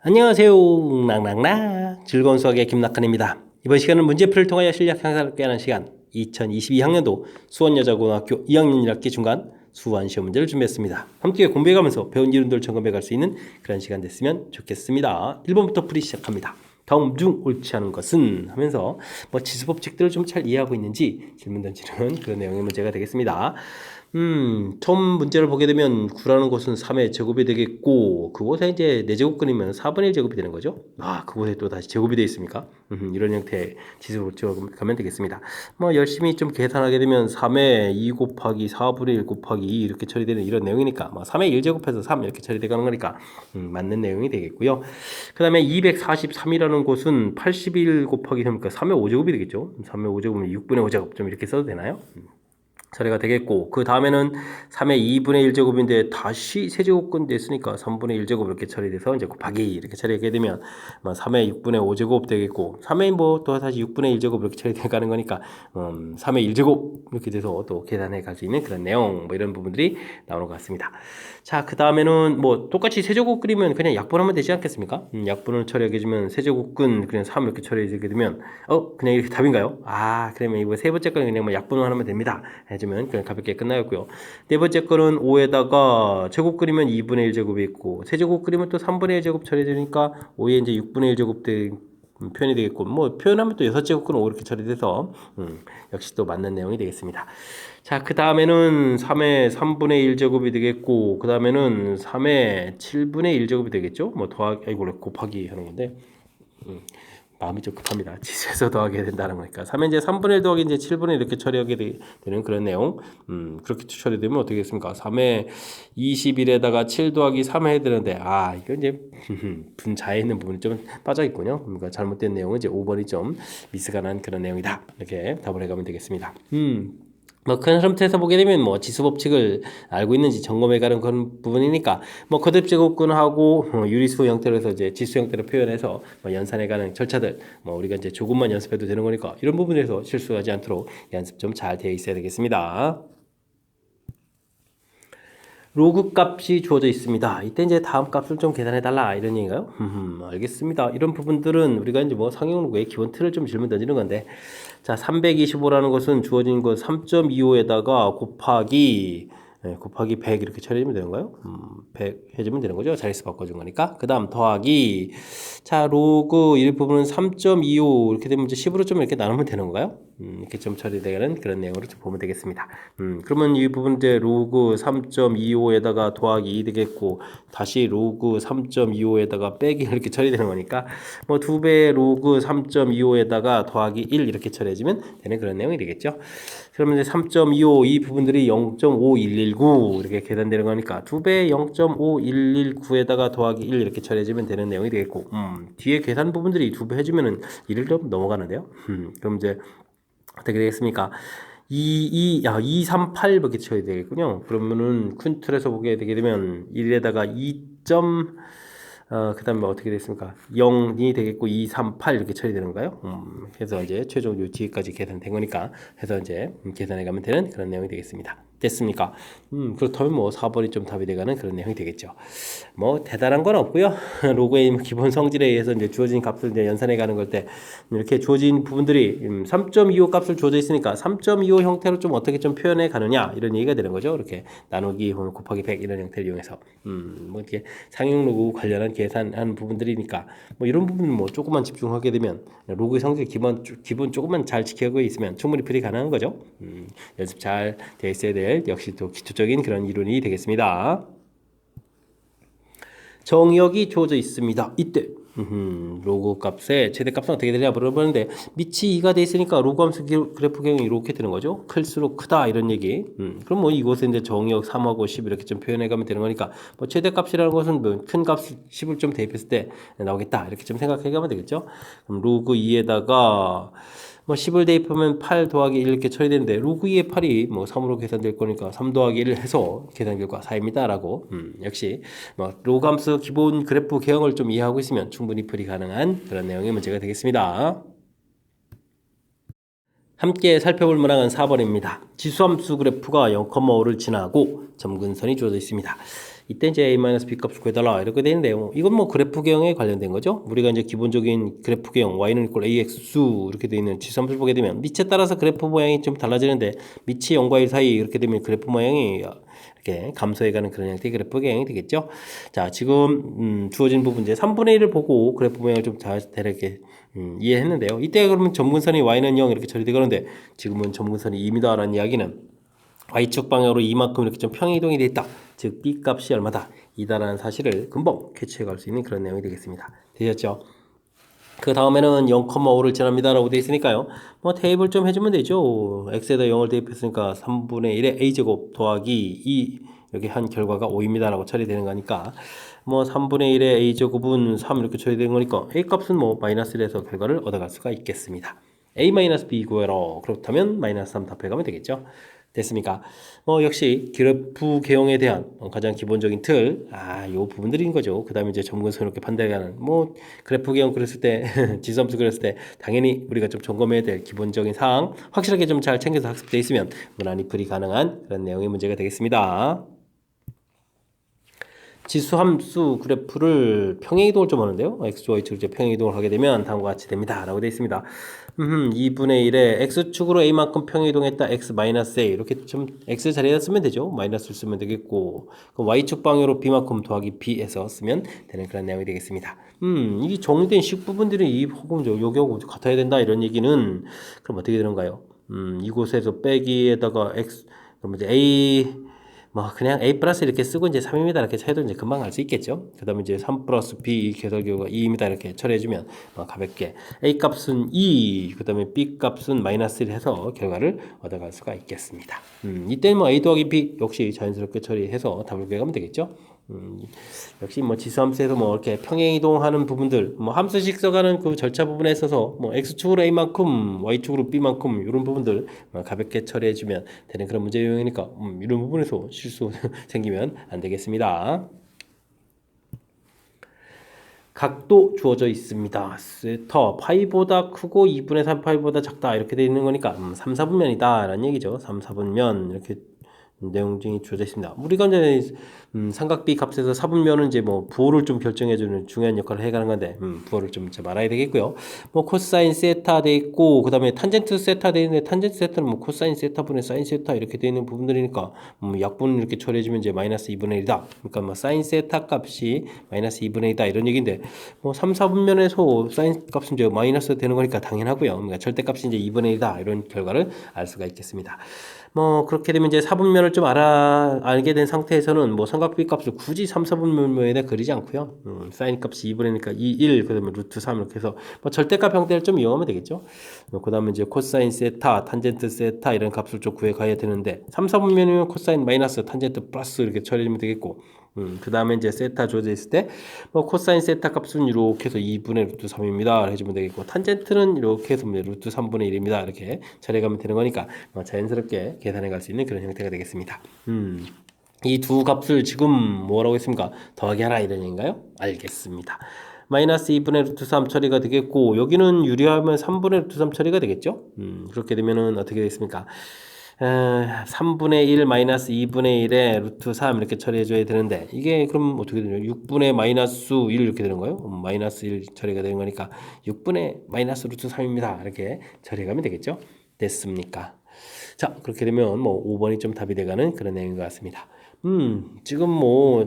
안녕하세요. 낭낭낭 즐거운 수학의 김낙한입니다. 이번 시간은 문제풀이를 통하여 실력 향상을 꾀하는 시간 2022학년도 수원여자고등학교 2학년 1학기 중간 수완 시험 문제를 준비했습니다. 함께 공부해가면서 배운 이론들 점검해갈 수 있는 그런 시간 됐으면 좋겠습니다. 1번부터 풀이 시작합니다. 다음 중 옳지 않은 것은 하면서 지수법칙들을 좀 잘 이해하고 있는지 질문 던지는 그런 내용의 문제가 되겠습니다. 처음 문제를 보게 되면 9라는 것은 3의 제곱이 되겠고 그곳에 이제 4제곱 끊으면 4분의 1 제곱이 되는 거죠. 그곳에 또 다시 제곱이 되어 있습니까? 이런 형태의 지수법칙을 가면 되겠습니다. 열심히 좀 계산하게 되면 3의 2 곱하기 4분의 1 곱하기 2 이렇게 처리되는 이런 내용이니까 3의 1제곱해서 3 이렇게 처리되는 거니까 맞는 내용이 되겠고요. 그 다음에 243이라는 곳은 81 곱하기 3이니까 3의 5제곱이 되겠죠. 3의 5제곱은 6분의 5제곱 좀 이렇게 써도 되나요? 처리가 되겠고 그 다음에는 3의 2분의 1제곱인데 다시 세제곱근 됐으니까 3분의 1제곱 이렇게 처리돼서 이제 곱하기 이렇게 처리하게 되면 3의 6분의 5제곱 되겠고 3의 또 다시 6분의 1제곱 이렇게 처리돼 가는 거니까 3의 1제곱 이렇게 돼서 또 계산해 갈 수 있는 그런 내용 이런 부분들이 나오는 것 같습니다. 자, 그 다음에는 똑같이 세제곱 끓이면 그냥 약분하면 되지 않겠습니까? 약분을 처리하게 되면 세제곱근 그냥 3 이렇게 처리하게 되면 그냥 이렇게 답인가요? 그러면 이거 세 번째 거는 그냥 약분을 하면 됩니다. 해주면 그냥 가볍게 끝나였고요. 네 번째 거는 5에다가 제곱 끓이면 2분의 1제곱이 있고 세제곱 끓이면 또 3분의 1제곱 처리되니까 5에 이제 6분의 1제곱 표현이 되겠고 표현하면 또 6제곱근 5 이렇게 처리돼서 역시 또 맞는 내용이 되겠습니다. 자, 그 다음에는 3의 3분의 1제곱이 되겠고 그 다음에는 3의 7분의 1제곱이 되겠죠. 곱하기 하는 건데 마음이 좀 급합니다. 지수에서 더하게 된다는 거니까. 3의 이제 3분의 1 더하기 이제 7분의 1 이렇게 처리하게 되는 그런 내용. 그렇게 처리되면 어떻게 되겠습니까? 3의 21에다가 7 더하기 3 해야 되는데, 이거 이제 분자에 있는 부분이 좀 빠져 있군요. 그러니까 잘못된 내용은 이제 5번이 좀 미스가 난 그런 내용이다. 이렇게 답을 해가면 되겠습니다. 큰 상태에서 보게 되면 지수법칙을 알고 있는지 점검해가는 그런 부분이니까 거듭제곱근하고 유리수 형태로 해서 이제 지수 형태로 표현해서 연산해가는 절차들 우리가 이제 조금만 연습해도 되는 거니까 이런 부분에서 실수하지 않도록 연습 좀 잘 되어 있어야 되겠습니다. 로그 값이 주어져 있습니다. 이때 이제 다음 값을 좀 계산해 달라 이런 얘기인가요? 알겠습니다. 이런 부분들은 우리가 이제 상용 로그의 기본 틀을 좀 질문 던지는 건데, 자, 325라는 것은 주어진 것 3.25에다가 곱하기 100 이렇게 처리하면 되는 거예요. 100 해주면 되는 거죠. 자릿수 바꿔준 거니까. 그 다음 더하기, 자, 로그 일부분은 3.25 이렇게 되면 이제 10으로 좀 이렇게 나누면 되는 건가요? 이렇게 좀 처리되는 그런 내용으로 좀 보면 되겠습니다. 그러면 이 부분 이제 로그 3.25에다가 더하기 2 되겠고, 다시 로그 3.25에다가 빼기 이렇게 처리되는 거니까, 2배 로그 3.25에다가 더하기 1 이렇게 처리해주면 되는 그런 내용이 되겠죠. 그러면 이제 3.25 이 부분들이 0.5119 이렇게 계산되는 거니까 2배 0.5119에다가 더하기 1 이렇게 처리해주면 되는 내용이 되겠고, 뒤에 계산 부분들이 2배 해주면은 1을 좀 넘어가는데요. 그럼 이제 어떻게 되겠습니까? 238 이렇게 쳐야 되겠군요. 그러면은 큰 틀에서 보게 되게 되면 1에다가 2. 그 다음에 어떻게 됐습니까? 0이 되겠고 238 이렇게 처리되는 거예요. 그래서 이제 최종 요 뒤에까지 계산된 거니까 해서 이제 계산해 가면 되는 그런 내용이 되겠습니다. 됐습니까? 그렇다면 4번이 좀 답이 돼가는 그런 내용이 되겠죠. 대단한 건 없고요. 로그의 기본 성질에 의해서 이제 주어진 값을 이제 연산해 가는 걸 때 이렇게 주어진 부분들이 3.25 값을 주어져 있으니까 3.25 형태로 좀 어떻게 좀 표현해 가느냐 이런 얘기가 되는 거죠. 이렇게 나누기 곱하기 100 이런 형태를 이용해서 이렇게 상용 로그 관련한 계산하는 부분들이니까 이런 부분은 조금만 집중하게 되면 로그의 성질 기본 조금만 잘 지켜고 있으면 충분히 풀이 가능한 거죠. 연습 잘 되어 있어야 될 역시 또 기초적인 그런 이론이 되겠습니다. 정역이 주어져 있습니다. 이때 로그 값의 최대값은 어떻게 되냐 물어보는데 밑이 2가 돼 있으니까 로그 함수 그래프 경영이 이렇게 되는 거죠. 클수록 크다 이런 얘기. 그럼 이곳에 이제 정역 3하고 10 이렇게 좀 표현해 가면 되는 거니까 최대값이라는 것은 큰 값 10을 좀 대입했을 때 나오겠다 이렇게 좀 생각해 가면 되겠죠. 그럼 로그 2에다가 10을 대입하면 8 더하기 1 이렇게 처리되는데 로그 2의 8이 3으로 계산될 거니까 3 더하기 1을 해서 계산 결과 4입니다 라고 역시 로그 함수 기본 그래프 개형을 좀 이해하고 있으면 충분히 풀이 가능한 그런 내용의 문제가 되겠습니다. 함께 살펴볼 문항은 4번입니다. 지수함수 그래프가 0,5를 지나고 점근선이 주어져 있습니다. 이때 이제 a-b 값을 구해달라 이렇게 되어 있는데요. 이건 뭐 그래프 개형에 관련된 거죠. 우리가 이제 기본적인 그래프 개형 y는 equal ax 수 이렇게 되어 있는 지수함수를 보게 되면 밑에 따라서 그래프 모양이 좀 달라지는데 밑이 0과 1 사이 이렇게 되면 그래프 모양이 이렇게 감소해가는 그런 형태의 그래프 개형이 되겠죠. 자, 지금 주어진 부분 이제 3분의 1을 보고 그래프 모양을 좀 대략 이해했는데요. 이때 그러면 점근선이 y는 0 이렇게 처리되고 그런데 지금은 점근선이 2m라는 이야기는 y축 방향으로 이만큼 이렇게 좀 평행이동이 되어 있다. 즉 b 값이 얼마다? 이다라는 사실을 금방 캐치해 갈 수 있는 그런 내용이 되겠습니다. 되셨죠? 그 다음에는 0,5를 지납니다 라고 되어 있으니까요. 뭐 대입을 좀 해주면 되죠. x에다 0을 대입했으니까 3분의 1의 a제곱 더하기 2 이렇게 한 결과가 5입니다 라고 처리되는 거니까 뭐 3분의 1의 a제곱은 3 이렇게 처리되는 거니까 a 값은 뭐 마이너스 1에서 결과를 얻어갈 수가 있겠습니다. a-b 구해라. 그렇다면 마이너스 3 답해가면 되겠죠. 됐습니까? 역시 그래프 개형에 대한 가장 기본적인 틀, 요 부분들인 거죠. 그 다음에 이제 점근선 이렇게 판단하는, 그래프 개형 그렸을 때, 지수함수 그렸을 때, 당연히 우리가 좀 점검해야 될 기본적인 사항, 확실하게 좀 잘 챙겨서 학습되어 있으면 무난히 풀이 가능한 그런 내용의 문제가 되겠습니다. 지수함수 그래프를 평행이동을 좀 하는데요. x, y축으로 이제 평행이동을 하게 되면 다음과 같이 됩니다. 라고 되어 있습니다. 2분의 1에 x축으로 a만큼 평행이동했다. x-a 이렇게 좀 x 자리에다 쓰면 되죠. 마이너스를 쓰면 되겠고 그럼 y축 방향으로 b만큼 더하기 b에서 쓰면 되는 그런 내용이 되겠습니다. 이 정리된 식 부분들이 이 요기하고 같아야 된다 이런 얘기는 그럼 어떻게 되는가요? 이곳에서 빼기에다가 x 그럼 이제 a 그냥 a 플러스 이렇게 쓰고 이제 3입니다 이렇게 해도 이제 금방 알 수 있겠죠. 그 다음에 이제 3 플러스 b 계산기호가 2입니다 이렇게 처리해주면 가볍게 a 값은 2, 그 다음에 b 값은 마이너스 1 해서 결과를 얻어갈 수가 있겠습니다. 이때는 a 더하기 b 역시 자연스럽게 처리해서 답을 구해가면 되겠죠. 역시 지수함수에서 이렇게 평행이동하는 부분들, 함수식 써가는 그 절차 부분에 있어서 x축으로 a만큼, y축으로 b만큼 이런 부분들 가볍게 처리해주면 되는 그런 문제 유형이니까 이런 부분에서 실수 생기면 안 되겠습니다. 각도 주어져 있습니다. 세터 파이보다 크고 2분의 3 파이보다 작다 이렇게 되어 있는 거니까 3, 4분면이다 라는 얘기죠. 3, 4분면 이렇게 내용이 주어져 있습니다. 우리가 이제 삼각비 값에서 4분면은 이제 부호를 좀 결정해주는 중요한 역할을 해가는 건데 부호를 좀 알아야 되겠고요. 코사인 세타 돼 있고 그 다음에 탄젠트 세타 돼 있는데 탄젠트 세타는 코사인 세타 분의 사인 세타 이렇게 돼 있는 부분들이니까 약분 이렇게 처리해주면 이제 마이너스 2분의 1이다. 그러니까 사인 세타 값이 마이너스 2분의 1이다 이런 얘기인데 3, 4분면에서 사인 값은 이제 마이너스 되는 거니까 당연하고요. 그러니까 절대값이 이제 2분의 1이다 이런 결과를 알 수가 있겠습니다. 그렇게 되면 이제 4분면을 좀 알게 된 상태에서는 삼각비 값을 굳이 3, 4분면에다 그리지 않고요. 사인 값이 2분의니까 2, 1, 그 다음에 루트 3 이렇게 해서 절대값 형태를 좀 이용하면 되겠죠. 그 다음에 이제 코사인 세타, 탄젠트 세타 이런 값을 좀 구해가야 되는데 3, 4분면이면 코사인 마이너스, 탄젠트 플러스 이렇게 처리하면 되겠고 그 다음에 이제 세타 주어져 있을 때 코사인 세타 값은 이렇게 해서 2분의 루트 3입니다 해주면 되겠고 탄젠트는 이렇게 해서 루트 3분의 1입니다 이렇게 처리해가면 되는 거니까 자연스럽게 계산해 갈 수 있는 그런 형태가 되겠습니다. 이 두 값을 지금 뭐라고 했습니까? 더하기 하라 이런 얘기인가요? 알겠습니다. 마이너스 2분의 루트 3 처리가 되겠고 여기는 유리하면 3분의 루트 3 처리가 되겠죠? 그렇게 되면은 어떻게 되겠습니까? 3분의 1 마이너스 2분의 1에 루트 3 이렇게 처리해줘야 되는데 이게 그럼 어떻게 되냐 6분의 마이너스 1 이렇게 되는 거예요. 마이너스 1 처리가 되는 거니까 6분의 마이너스 루트 3입니다. 이렇게 처리해가면 되겠죠. 됐습니까? 자 그렇게 되면 5번이 좀 답이 돼가는 그런 내용인 것 같습니다. 지금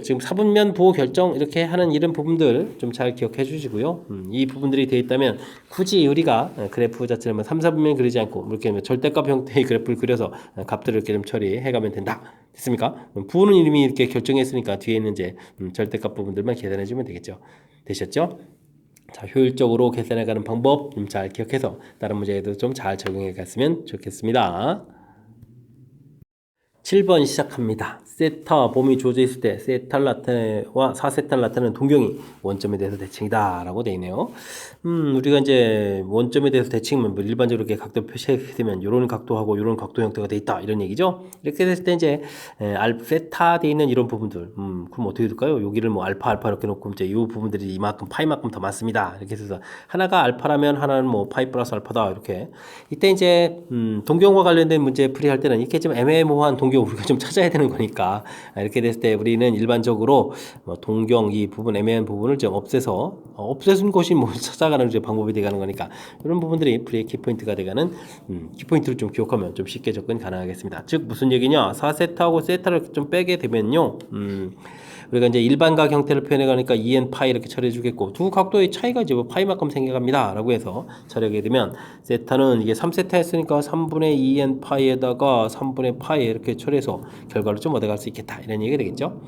지금 사분면 부호 결정 이렇게 하는 이런 부분들 좀 잘 기억해 주시고요. 이 부분들이 되어 있다면 굳이 우리가 그래프 자체를 3, 4분면 그리지 않고 이렇게 절대값 형태의 그래프를 그려서 값들을 이렇게 좀 처리해 가면 된다. 됐습니까? 부호는 이미 이렇게 결정했으니까 뒤에 있는 이제 절대값 부분들만 계산해 주면 되겠죠. 되셨죠? 자, 효율적으로 계산해가는 방법 좀 잘 기억해서 다른 문제에도 좀 잘 적용해 갔으면 좋겠습니다. 7번 시작합니다. 세타 범위 주어져 있을 때 세타 라테와 4세타 라테는 동경이 원점에 대해서 대칭이다 라고 되어 있네요. 우리가 이제 원점에 대해서 대칭은 일반적으로 이렇게 각도 표시하게 되면 이런 각도하고 이런 각도 형태가 되어 있다 이런 얘기죠. 이렇게 됐을 때 이제 세타 되어 있는 이런 부분들 그럼 어떻게 될까요? 여기를 알파 이렇게 놓고 이제 이 부분들이 이만큼 파이만큼 더 많습니다. 이렇게 해서 하나가 알파라면 하나는 파이 플러스 알파다 이렇게 이때 이제 동경과 관련된 문제 풀이할 때는 이렇게 좀 애매모호한 동경 동경 우리가 좀 찾아야 되는 거니까 이렇게 됐을 때 우리는 일반적으로 뭐 동경 이 부분 애매한 부분을 좀 없애순 것이 뭐 찾아가는 이제 방법이 돼가는 거니까 이런 부분들이 프리의 키포인트가 돼가는 키포인트를 좀 기억하면 좀 쉽게 접근 가능하겠습니다. 즉 무슨 얘기냐 4세타하고 세타를 좀 빼게 되면요 우리가 이제 일반각 형태를 표현해 가니까 2n 파이 이렇게 처리해 주겠고 두 각도의 차이가 이제 뭐 파이만큼 생겨갑니다 라고 해서 처리하게 되면 세타는 이게 3세타 했으니까 3분의 2n 파이에다가 3분의 파이 이렇게 처리해서 결과를 좀 얻어갈 수 있겠다 이런 얘기가 되겠죠.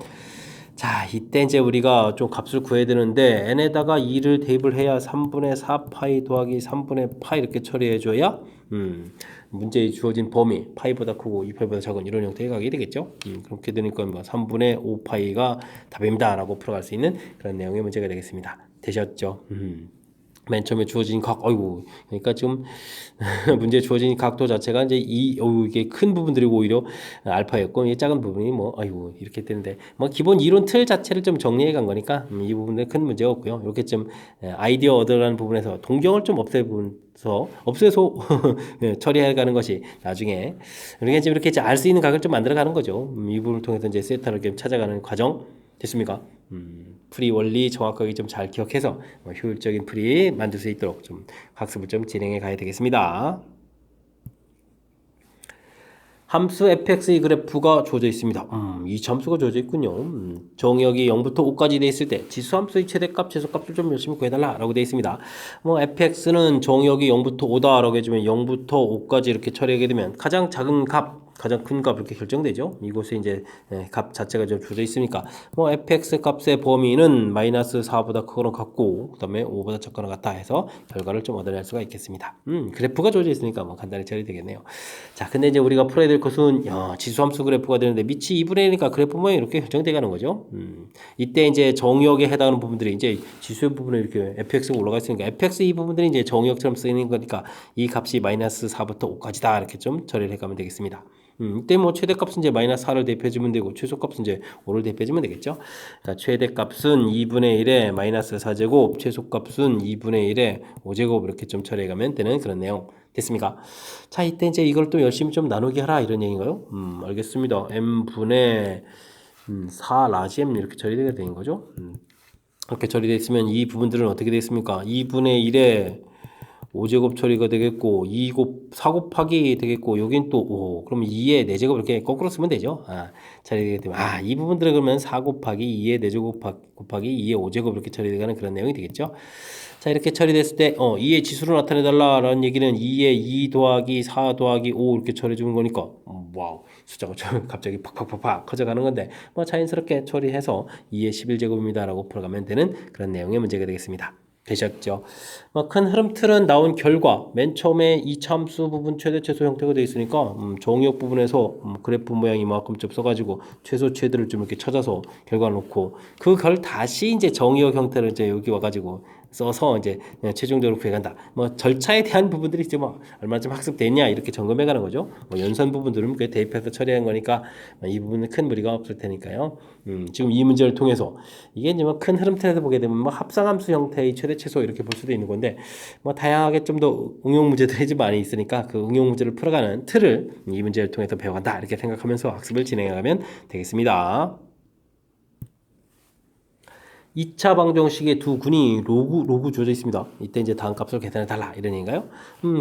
자 이때 이제 우리가 좀 값을 구해야 되는데 n에다가 2를 대입을 해야 3분의 4파이 더하기 3분의 파이 이렇게 처리해 줘야 문제에 주어진 범위 파이보다 크고 2파이보다 작은 이런 형태에 가게 되겠죠. 그렇게 되니까 뭐 3분의 5파이가 답입니다 라고 풀어갈 수 있는 그런 내용의 문제가 되겠습니다. 되셨죠? 맨 처음에 주어진 각, 아이고, 그러니까 지금 문제 주어진 각도 자체가 이제 이게 큰 부분들이 오히려 알파였고, 이 작은 부분이 뭐, 아이고, 이렇게 되는데, 뭐, 기본 이론 틀 자체를 좀 정리해 간 거니까, 이 부분에 큰 문제가 없고요. 이렇게 좀 아이디어 얻으라는 부분에서 동경을 좀 없애서 처리해 가는 것이 나중에, 우리가 지금 이렇게 알 수 있는 각을 좀 만들어 가는 거죠. 이 부분을 통해서 이제 세타를 좀 찾아가는 과정 됐습니까? 풀이 원리 정확하게 좀 잘 기억해서 효율적인 풀이 만들 수 있도록 좀 학습을 좀 진행해 가야 되겠습니다. 함수 fx의 그래프가 주어져 있습니다. 이 함수가 주어져 있군요. 정역이 0부터 5까지 돼 있을 때 지수함수의 최대값, 최소값을 좀 열심히 구해달라 라고 돼 있습니다. 뭐 fx는 정역이 0부터 5다 라고 해주면 0부터 5까지 이렇게 처리하게 되면 가장 작은 값, 가장 큰 값 이렇게 결정되죠. 이곳에 이제 값 자체가 좀 주어져 있으니까 뭐 fx 값의 범위는 마이너스 4보다 크거나 같고 그 다음에 5보다 작거나 같다 해서 결과를 좀 얻어낼 수가 있겠습니다. 그래프가 주어져 있으니까 뭐 간단히 처리되겠네요. 자, 근데 이제 우리가 풀어야 될 것은 지수함수 그래프가 되는데 밑이 2분의 1이니까 그래프 모양이 이렇게 결정돼 가는 거죠. 이때 이제 정역에 해당하는 부분들이 이제 지수의 부분에 이렇게 fx가 올라가 있으니까 fx 이 부분들이 이제 정역처럼 쓰이는 거니까 이 값이 마이너스 4부터 5까지다 이렇게 좀 처리를 해가면 되겠습니다. 이때 뭐 최대값은 이제 마이너스 4를 대표해주면 되고 최소값은 이제 5를 대표해주면 되겠죠. 그러니까 최대값은 2분의 1에 마이너스 4제곱, 최소값은 2분의 1에 5제곱 이렇게 좀 처리해가면 되는 그런 내용 됐습니까? 자, 이때 이제 이걸 또 열심히 좀 나누게 하라 이런 얘기인가요? 알겠습니다. m분의 4 라지 m 이렇게 처리되게 되는 거죠. 이렇게 처리되어 있으면 이 부분들은 어떻게 되겠습니까? 2분의 1에 5제곱 처리가 되겠고 4 곱하기 되겠고 여긴 또 5 그럼 2의 4제곱 이렇게 거꾸로 쓰면 되죠. 처리되게 되면 이 부분들은 그러면 4 곱하기 2의 4제곱 곱하기 2의 5제곱 이렇게 처리되는 그런 내용이 되겠죠. 자 이렇게 처리됐을 때 2의 지수로 나타내달라 라는 얘기는 2의 2 더하기 4 더하기 5 이렇게 처리해주는 거니까 와우 숫자가 갑자기 팍팍팍팍 커져가는 건데 뭐 자연스럽게 처리해서 2의 11제곱입니다 라고 풀어가면 되는 그런 내용의 문제가 되겠습니다. 되셨죠? 큰 흐름 틀은 나온 결과 맨 처음에 이 참수 부분 최대 최소 형태가 되어 있으니까 정의역 부분에서 그래프 모양이 이만큼 좀 써가지고 최소 최대를 좀 이렇게 찾아서 결과를 놓고 그걸 다시 이제 정의역 형태를 이제 여기 와가지고 써서 이제 최종적으로 구해간다. 뭐 절차에 대한 부분들이 이제 뭐 얼마쯤 학습됐냐 이렇게 점검해가는 거죠. 뭐 연산 부분들은 그 대입해서 처리한 거니까 이 부분은 큰 무리가 없을 테니까요. 지금 이 문제를 통해서 이게 이제 뭐 큰 흐름 틀에서 보게 되면 뭐 합성함수 형태의 최대 최소 이렇게 볼 수도 있는 건데 뭐 다양하게 좀 더 응용 문제들이 좀 많이 있으니까 그 응용 문제를 풀어가는 틀을 이 문제를 통해서 배워간다 이렇게 생각하면서 학습을 진행해가면 되겠습니다. 2차 방정식의 두 근이 로그 주어져 있습니다. 이때 이제 다음 값을 계산해 달라 이런 얘기인가요?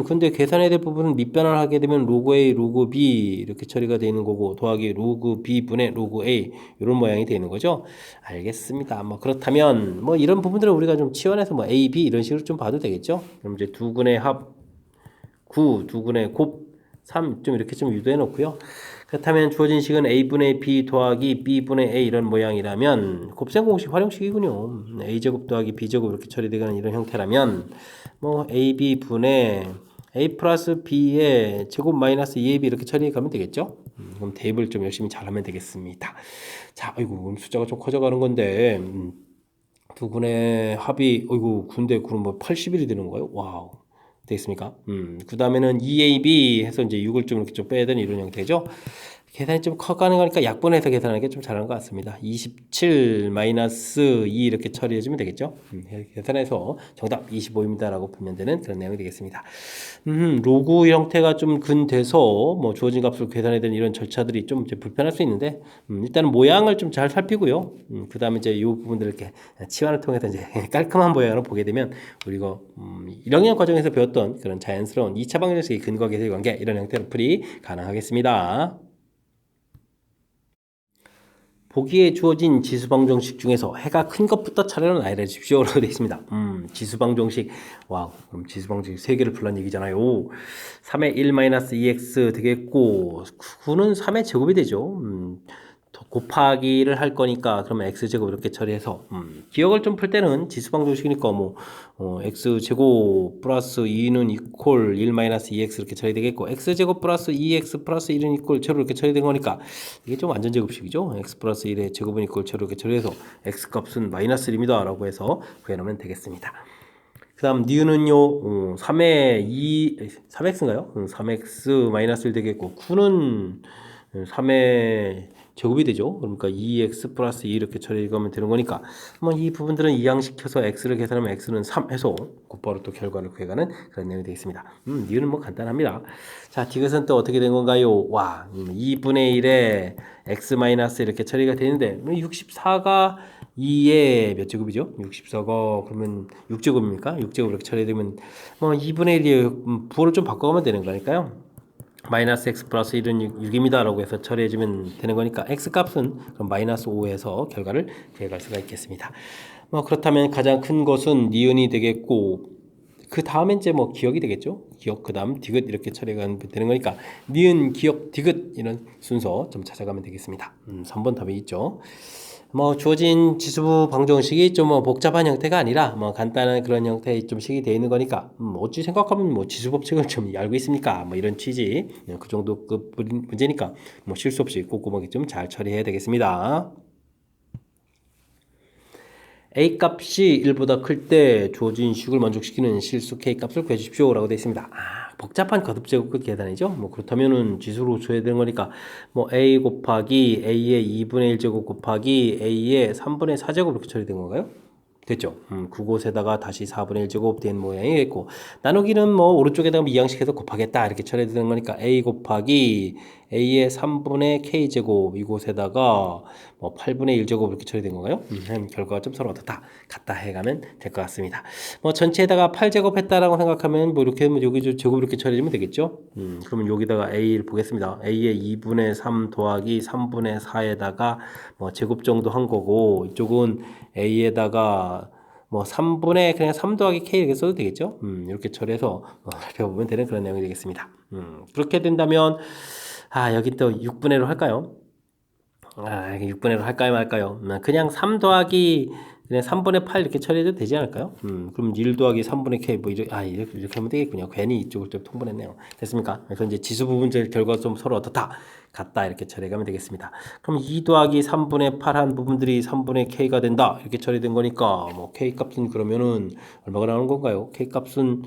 근데 계산해야 될 부분은 밑변을 하게 되면 로그 A, 로그 B 이렇게 처리가 되어 있는 거고 더하기 로그 B 분의 로그 A 이런 모양이 되는 거죠. 알겠습니다. 뭐 그렇다면 뭐 이런 부분들은 우리가 좀 치환해서 뭐 A, B 이런 식으로 좀 봐도 되겠죠. 그럼 이제 두 근의 합 9, 두 근의 곱 3 좀 이렇게 좀 유도해 놓고요. 그렇다면 주어진 식은 a분의 b 더하기 b분의 a 이런 모양이라면 곱셈 공식 활용식이군요. a제곱 더하기 b제곱 이렇게 처리되는 이런 형태라면 뭐 ab분의 a 플러스 b의 제곱 마이너스 2ab 이렇게 처리해 가면 되겠죠. 그럼 대입을 좀 열심히 잘하면 되겠습니다. 자, 아이고 숫자가 좀 커져가는 건데 두 분의 합이 근데 그럼 뭐 80일이 되는 거예요? 와우. 되겠습니까? 그 다음에는 2ab 해서 이제 6을 좀 이렇게 좀 빼야 되는 이런 형태죠. 계산이 좀 커가는 거니까 약분해서 계산하는 게 좀 잘하는 것 같습니다. 27 마이너스 2 이렇게 처리해주면 되겠죠. 계산해서 정답 25입니다라고 보면 되는 그런 내용이 되겠습니다. 로그 형태가 좀 근돼서 뭐 주어진 값을 계산해야 되는 이런 절차들이 좀 이제 불편할 수 있는데 일단은 모양을 좀 잘 살피고요. 그 다음에 이제 이 부분들을 이렇게 치환을 통해서 이제 깔끔한 모양으로 보게 되면 우리가 1학년 과정에서 배웠던 그런 자연스러운 2차 방정식의 근과 계수의 관계 이런 형태로 풀이 가능하겠습니다. 보기에 주어진 지수방정식 중에서 해가 큰 것부터 차례로 나열해 주십시오라고 되어 있습니다. 지수방정식, 와우, 그럼 지수방정식 3개를 풀란 얘기잖아요. 3의 1-2x 되겠고 9는 3의 제곱이 되죠. 곱하기를 할 거니까 그러면 x제곱 이렇게 처리해서 기억을 좀 풀 때는 지수방정식이니까 뭐 x제곱 플러스 2는 이퀄 1-2x 이렇게 처리되겠고 x제곱 플러스 2x 플러스 1은 이퀄 제로 이렇게 처리된 거니까 이게 좀 완전제곱식이죠. x 플러스 1의 제곱은 이퀄 제로 이렇게 처리해서 x값은 마이너스 1입니다 라고 해서 구해놓으면 되겠습니다. 그 다음 뉴는요 3의 2 3x인가요? 3x 마이너스 1 되겠고 9는 3의 제곱이 되죠. 그러니까 2x 플러스 2 이렇게 처리하면 되는 거니까 한번 이 부분들은 이항시켜서 x를 계산하면 x는 3 해서 곧바로 또 결과를 구해가는 그런 내용이 되겠습니다. 이유는 뭐 간단합니다. 자, 디귿은 또 어떻게 된 건가요? 와, 2분의 1에 x 마이너스 이렇게 처리가 되는데 64가 2의 몇 제곱이죠? 64가 그러면 6제곱입니까? 6제곱 이렇게 처리되면 뭐 2분의 1이 부호를 좀 바꿔가면 되는 거니까요. 마이너스 x 플러스 1은 6입니다 라고 해서 처리해주면 되는 거니까 x 값은 그럼 마이너스 5에서 결과를 구해갈 수가 있겠습니다. 뭐 그렇다면 가장 큰 것은 니은이 되겠고 그 다음에 이제 뭐 기억이 되겠죠. 기억 그 다음 디귿 이렇게 처리가 되는 거니까 니은 기억 디귿 이런 순서 좀 찾아가면 되겠습니다. 3번 답이 있죠. 뭐 주어진 지수 방정식이 좀 뭐 복잡한 형태가 아니라 뭐 간단한 그런 형태의 좀 식이 되어 있는 거니까 어찌 생각하면 뭐 지수 법칙을 좀 알고 있습니까? 뭐 이런 취지 그 정도 급 문제니까 뭐 실수 없이 꼼꼼하게 좀 잘 처리해야 되겠습니다. A 값이 1보다 클 때 주어진 식을 만족시키는 실수 K 값을 구해주십시오 라고 되어 있습니다. 복잡한 거듭제곱급 계산이죠. 뭐 그렇다면은 지수로 줘야 되는 거니까 뭐 A 곱하기 A의 2분의 1제곱 곱하기 A의 3분의 4제곱 이렇게 처리된 건가요? 됐죠. 그곳에다가 다시 4분의 1제곱 된 모양이겠고 나누기는 뭐 오른쪽에다가 이항식해서 곱하겠다 이렇게 처리되는 거니까 A 곱하기 A의 3분의 K제곱 이곳에다가 뭐 8분의 1제곱 이렇게 처리된 건가요? 결과가 좀 서로 어떻다 같다 해가면 될 것 같습니다. 뭐 전체에다가 8제곱 했다라고 생각하면 뭐 이렇게 뭐 여기 제곱 이렇게 처리하면 되겠죠. 그러면 여기다가 A를 보겠습니다. A의 2분의 3 더하기 3분의 4에다가 뭐 제곱 정도 한 거고 이쪽은 A에다가 뭐 3분의 그냥 3 더하기 K 이렇게 써도 되겠죠. 이렇게 처리해서 살펴보면 되는 그런 내용이 되겠습니다. 그렇게 된다면 여기 또 6분의 1로 할까요? 6분의 1로 할까요 말까요? 그냥 3 더하기 그냥 3분의 8 이렇게 처리해도 되지 않을까요? 그럼 1 더하기 3분의 K 뭐 이렇게 하면 되겠군요. 괜히 이쪽을 좀 통분했네요. 됐습니까? 그래서 이제 지수 부분들 결과가 좀 서로 어떻다 같다 이렇게 처리하면 되겠습니다. 그럼 2 더하기 3분의 8 한 부분들이 3분의 K가 된다 이렇게 처리된 거니까 뭐 K 값은 그러면은 얼마가 나오는 건가요? K 값은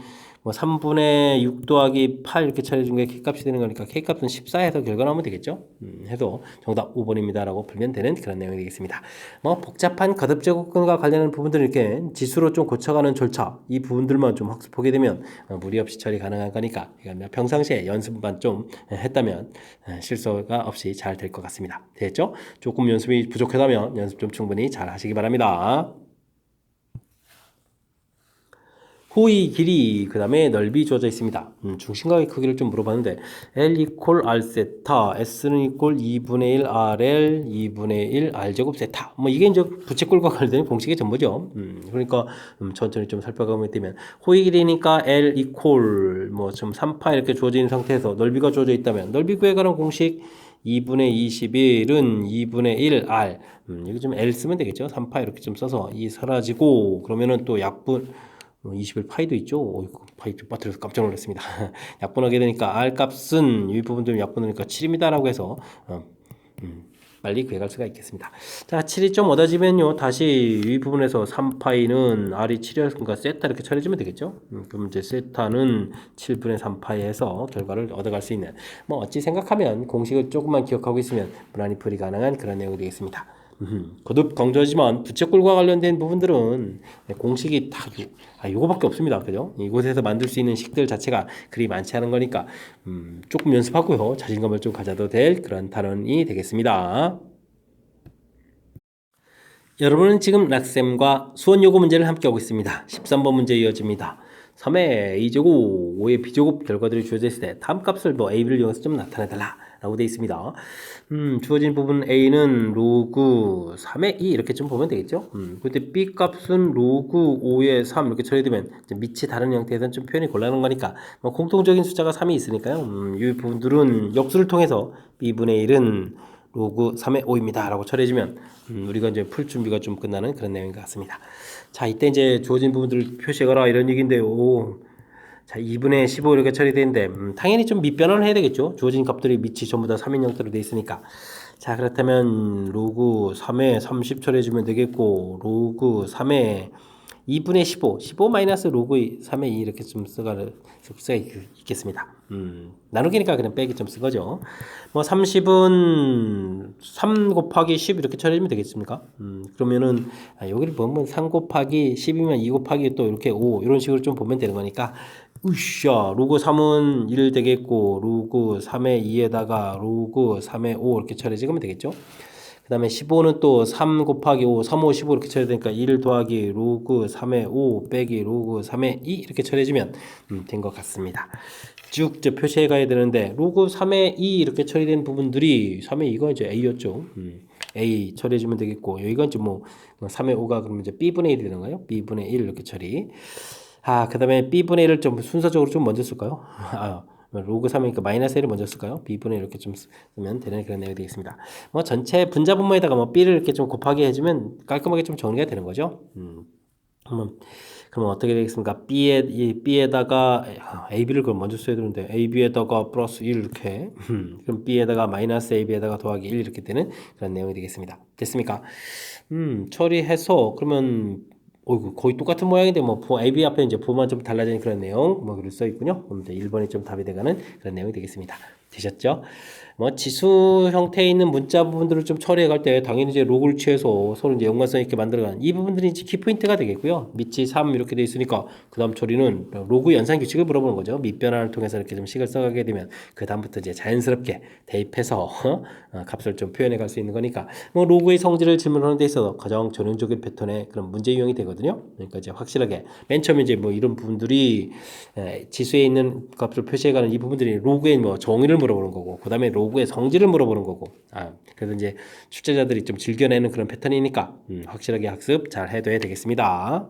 뭐 3분의 6 더하기 8 이렇게 처리해준 게 K값이 되는 거니까 K값은 14해서 결과 나오면 되겠죠. 해서 정답 5번입니다 라고 풀면 되는 그런 내용이 되겠습니다. 뭐 복잡한 거듭제곱근과 관련한 부분들을 이렇게 지수로 좀 고쳐가는 절차 이 부분들만 좀 학습하게 되면 무리 없이 처리 가능한 거니까 평상시에 연습만 좀 했다면 실수가 없이 잘 될 것 같습니다. 됐죠? 조금 연습이 부족하다면 연습 좀 충분히 잘 하시기 바랍니다. 호의 길이 그 다음에 넓이 주어져 있습니다. 중심각의 크기를 좀 물어봤는데 L 이퀄 R 세타 S는 이퀄 2분의 1 RL 2분의 1 R 제곱 세타 뭐 이게 이제 부채꼴과 관련된 공식의 전부죠. 그러니까 천천히 좀 살펴가면 되면 호의 길이니까 L 이퀄 뭐 좀 3파 이렇게 주어져 있는 상태에서 넓이가 주어져 있다면 넓이 구해 관한 공식 2분의 21은 2분의 1 R 여기 좀 L 쓰면 되겠죠. 3파 이렇게 좀 써서 이 사라지고 그러면은 또 약분 20일 파이도 있죠. 파이 좀 빠뜨려서 깜짝 놀랐습니다. 약분하게 되니까 R 값은 이 부분 좀 약분하니까 7입니다 라고 해서 빨리 구해갈 수가 있겠습니다. 자, 7이 좀 얻어지면요. 다시 이 부분에서 3파이는 R이 7이었으니까 세타 이렇게 처리해주면 되겠죠. 그럼 이제 세타는 7분의 3파이 해서 결과를 얻어갈 수 있는, 뭐 어찌 생각하면 공식을 조금만 기억하고 있으면 무난히 풀이 가능한 그런 내용이 되겠습니다. 거듭 강조하지만 부채꼴과 관련된 부분들은 공식이 다 요거밖에 없습니다. 그죠? 이곳에서 만들 수 있는 식들 자체가 그리 많지 않은 거니까 조금 연습하고요. 자신감을 좀 가져도 될 그런 단원이 되겠습니다. 여러분은 지금 락쌤과 수원 요구 문제를 함께 하고 있습니다. 13번 문제 이어집니다. 3의 a제곱, 5의 b제곱 결과들이 주어져 있을 때 다음 값을 뭐 ab를 이용해서 좀 나타내달라 라고 되어 있습니다. 주어진 부분 a는 로그 3의 2 이렇게 좀 보면 되겠죠. 근데 b 값은 로그 5의 3 이렇게 처리되면 밑이 다른 형태에서는 좀 표현이 곤란한 거니까 뭐 공통적인 숫자가 3이 있으니까요. 이 부분들은 역수를 통해서 b분의 1은 로그 3의 5입니다 라고 처리해주면 우리가 이제 풀 준비가 좀 끝나는 그런 내용인 것 같습니다. 자, 이때 이제 주어진 부분들을 표시해가라 이런 얘기인데요. 자, 2분의 15 이렇게 처리되는데 당연히 좀 밑변환을 해야 되겠죠. 주어진 값들이 밑이 전부 다 3인 형태로 돼 있으니까. 자, 그렇다면 로그 3에 30 처리해주면 되겠고 로그 3에 2분의 15, 15 마이너스 로그 3의 2 이렇게 좀 쓰가 있겠습니다. 나누기니까 그냥 빼기 좀 쓴 거죠. 뭐 30은 3 곱하기 10 이렇게 처리하면 되겠습니까? 그러면은 여기를 보면 3 곱하기 10이면 2 곱하기 또 이렇게 5 이런 식으로 좀 보면 되는 거니까 으쌰 로그 3은 1 되겠고 로그 3의 2에다가 로그 3의 5 이렇게 처리해주면 되겠죠. 그 다음에 15는 또 3 곱하기 5, 3, 5, 15 이렇게 처리되니까 1 더하기 로그 3의 5 빼기 로그 3의 2 이렇게 처리해주면 된 것 같습니다. 쭉 이제 표시해 가야 되는데 로그 3의 2 이렇게 처리된 부분들이 3의 2가 이제 A였죠. A 처리해주면 되겠고 여기가 이제 뭐 3의 5가 그러면 이제 B분의 1이 되는가요? B분의 1 이렇게 처리. 그 다음에 B분의 1을 좀 순서적으로 좀 먼저 쓸까요? 로그 3이니까 마이너스 1을 먼저 쓸까요? B분의 이렇게 좀 쓰면 되는 그런 내용이 되겠습니다. 뭐 전체 분자 분모에다가 뭐 B를 이렇게 좀 곱하기 해주면 깔끔하게 좀 정리가 되는 거죠. 그러면 어떻게 되겠습니까? B에다가 AB를 그럼 먼저 써야 되는데 AB에다가 플러스 1 이렇게 그럼 B에다가 마이너스 AB에다가 더하기 1 이렇게 되는 그런 내용이 되겠습니다. 됐습니까? 처리해서 그러면 거의 똑같은 모양인데 뭐 AB 앞에 이제 부만 좀 달라지는 그런 내용 뭐 글을 써 있군요. 그럼 이제 1번이 좀 답이 돼가는 그런 내용이 되겠습니다. 되셨죠? 뭐 지수 형태에 있는 문자 부분들을 좀 처리해 갈 때 당연히 이제 로그를 취해서 서로 이제 연관성 있게 만들어가는 이 부분들이 이제 키포인트가 되겠고요. 밑이 3 이렇게 돼 있으니까 그 다음 처리는 로그 연산 규칙을 물어보는 거죠. 밑변환을 통해서 이렇게 좀 식을 써가게 되면 그 다음부터 이제 자연스럽게 대입해서 값을 좀 표현해 갈 수 있는 거니까 뭐 로그의 성질을 질문하는 데 있어서 가장 전형적인 패턴의 그런 문제 유형이 되거든요. 그러니까 이제 확실하게 맨 처음에 이제 뭐 이런 부분들이 지수에 있는 값을 표시해가는 이 부분들이 로그의 뭐 정의를 물어보는 거고 그 다음에 로그의 성질을 물어보는 거고 그래서 이제 출제자들이 좀 즐겨내는 그런 패턴이니까 확실하게 학습 잘 해둬야 되겠습니다.